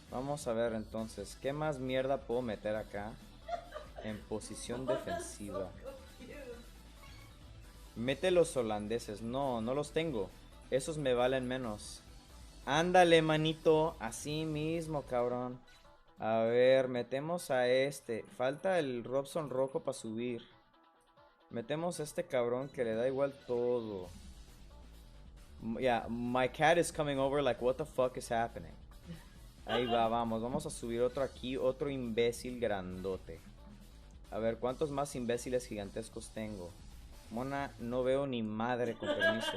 Vamos a ver entonces, ¿qué más mierda puedo meter acá? En posición defensiva. Mete los holandeses. No, no los tengo. Esos me valen menos. Ándale, manito. Así mismo, cabrón. A ver, metemos a este. Falta el Robson rojo para subir. Metemos a este cabrón que le da igual todo. Yeah, my cat is coming over like what the fuck is happening. Ahí va, vamos. Vamos a subir otro aquí. Otro imbécil grandote. A ver, ¿cuántos más imbéciles gigantescos tengo? Mona, no veo ni madre, con permiso.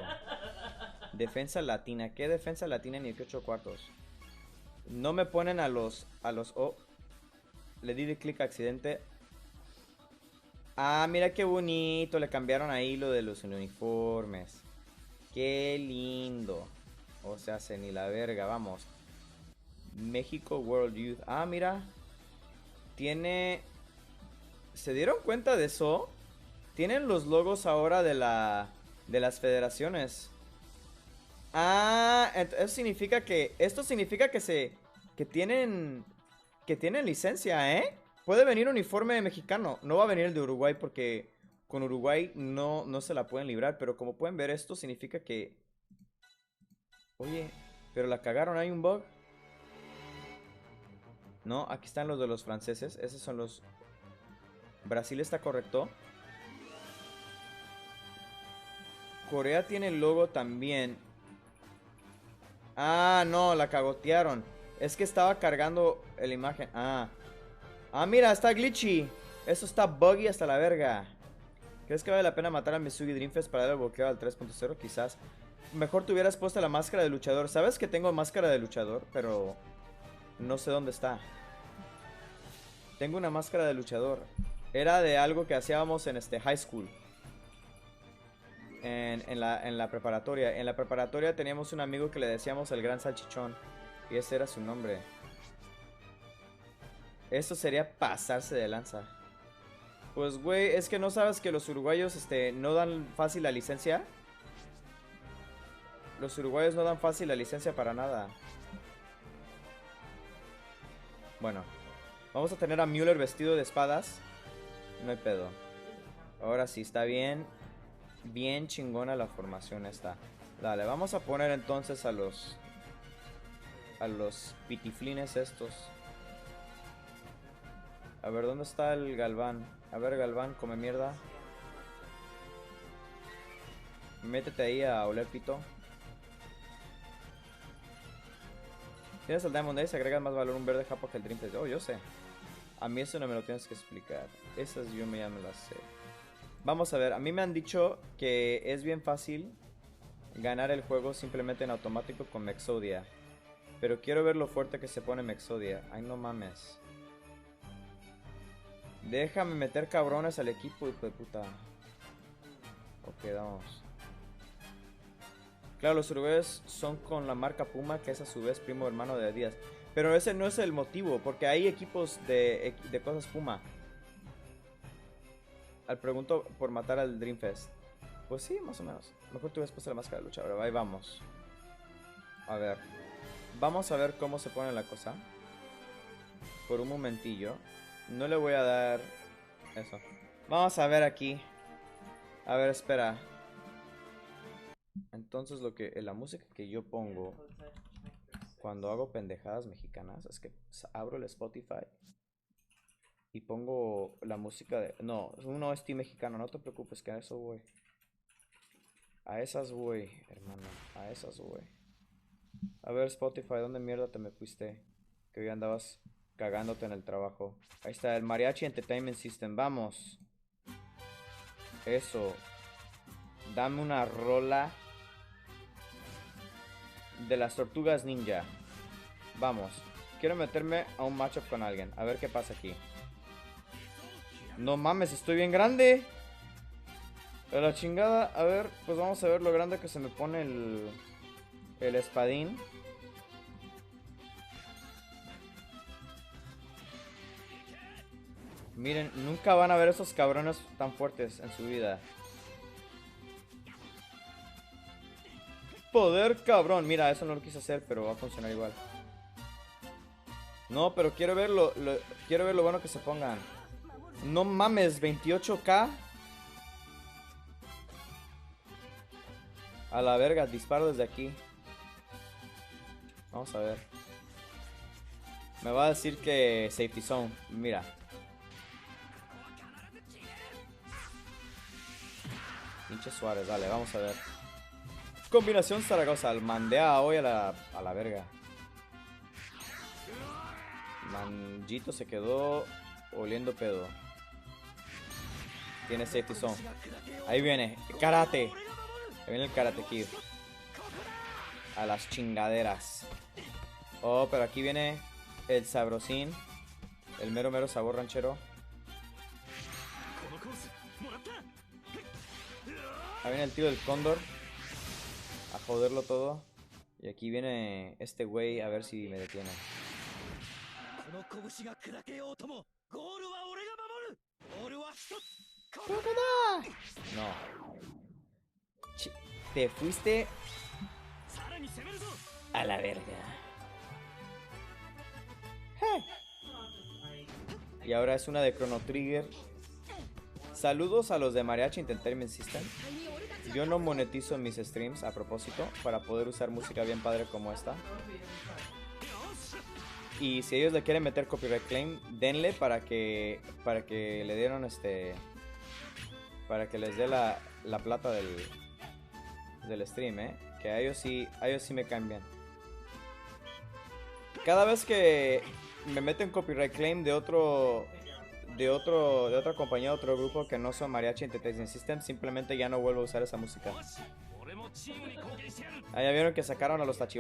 Defensa latina. ¿Qué defensa latina ni qué 8 cuartos? No me ponen a los... Oh, le di de clic accidente. Ah, mira qué bonito. Le cambiaron ahí lo de los uniformes. Qué lindo. O sea, ni la verga, vamos. México World Youth. Ah, mira. Tiene... ¿Se dieron cuenta de eso? Tienen los logos ahora de las federaciones. Ah, eso significa que... Esto significa que tienen licencia, ¿eh? Puede venir uniforme mexicano. No va a venir el de Uruguay porque con Uruguay no se la pueden librar. Pero como pueden ver, esto significa que... Oye, pero la cagaron, hay un bug. No, aquí están los de los franceses. Esos son los... Brasil está correcto. Corea tiene el logo también. Ah, no, la cagotearon. Es que estaba cargando la imagen. Ah, mira, está glitchy. Eso está buggy hasta la verga. ¿Crees que vale la pena matar a Mitsugi Dreamfest para dar el bloqueo al 3.0? Quizás. Mejor te hubieras puesto la máscara de luchador. ¿Sabes que tengo máscara de luchador? Pero no sé dónde está. Tengo una máscara de luchador. Era de algo que hacíamos en high school. En la preparatoria. En la preparatoria teníamos un amigo que le decíamos el gran salchichón. Y ese era su nombre. Esto sería pasarse de lanza. Pues güey, es que no sabes que los uruguayos no dan fácil la licencia. Los uruguayos no dan fácil la licencia para nada. Bueno, vamos a tener a Müller vestido de espadas. No hay pedo. Ahora sí, está bien. Bien chingona la formación esta. Dale, vamos a poner entonces a los pitiflines estos. A ver, ¿dónde está el Galván? A ver, Galván, come mierda. Métete ahí a oler pito. Tienes el Diamond Ace, agrega más valor un verde japo que el Dream Test. Oh, yo sé. A mí eso no me lo tienes que explicar. Esas yo ya me las sé. Vamos a ver, a mí me han dicho que es bien fácil ganar el juego simplemente en automático con Mexodia. Pero quiero ver lo fuerte que se pone Mexodia. Ay, no mames. Déjame meter cabrones al equipo, hijo de puta. Ok, vamos. Claro, los uruguayos son con la marca Puma, que es a su vez primo hermano de Adidas. Pero ese no es el motivo, porque hay equipos de cosas Puma. Al pregunto por matar al Dreamfest. Pues sí, más o menos. Mejor tú después de la máscara de lucha. Ahora, ahí vamos. A ver. Vamos a ver cómo se pone la cosa. Por un momentillo. No le voy a dar eso. Vamos a ver aquí. A ver, espera. Entonces la música que yo pongo cuando hago pendejadas mexicanas es que abro el Spotify y pongo la música de... No, un OST mexicano, no te preocupes, que a eso voy. A esas voy, hermano, a esas voy. A ver, Spotify, ¿dónde mierda te me fuiste? Que hoy andabas cagándote en el trabajo. Ahí está, el Mariachi Entertainment System, vamos. Eso. Dame una rola de las Tortugas Ninja. Vamos. Quiero meterme a un matchup con alguien. A ver qué pasa aquí. No mames, estoy bien grande. A la chingada. A ver, pues vamos a ver lo grande que se me pone el espadín. Miren, nunca van a ver esos cabrones tan fuertes en su vida. Poder cabrón. Mira, eso no lo quise hacer, pero va a funcionar igual. No, pero quiero ver quiero ver lo bueno que se pongan. No mames, 28k. A la verga, disparo desde aquí. Vamos a ver. Me va a decir que safety zone. Mira. Pinche Suárez, dale, vamos a ver. Combinación Zaragoza. Mandea hoy a la verga. Manjito se quedó oliendo pedo. Tiene safety zone. Ahí viene. Karate. Ahí viene el Karate Kid. A las chingaderas. Oh, pero aquí viene el sabrosín. El mero mero sabor ranchero. Ahí viene el tío del cóndor. A joderlo todo. Y aquí viene este güey a ver si me detiene. No. Te fuiste a la verga. Y ahora es una de Chrono Trigger. Saludos a los de Mariachi Entertainment System. Yo no monetizo mis streams a propósito para poder usar música bien padre como esta. Y si ellos le quieren meter copyright claim, denle para que le dieron para que les dé la plata del stream, que a ellos sí me cambian. Cada vez que me meten copyright claim de otra compañía, otro grupo que no son Mariachi Entertainment System, simplemente ya no vuelvo a usar esa música. Ah, ya vieron que sacaron a los tachibanos.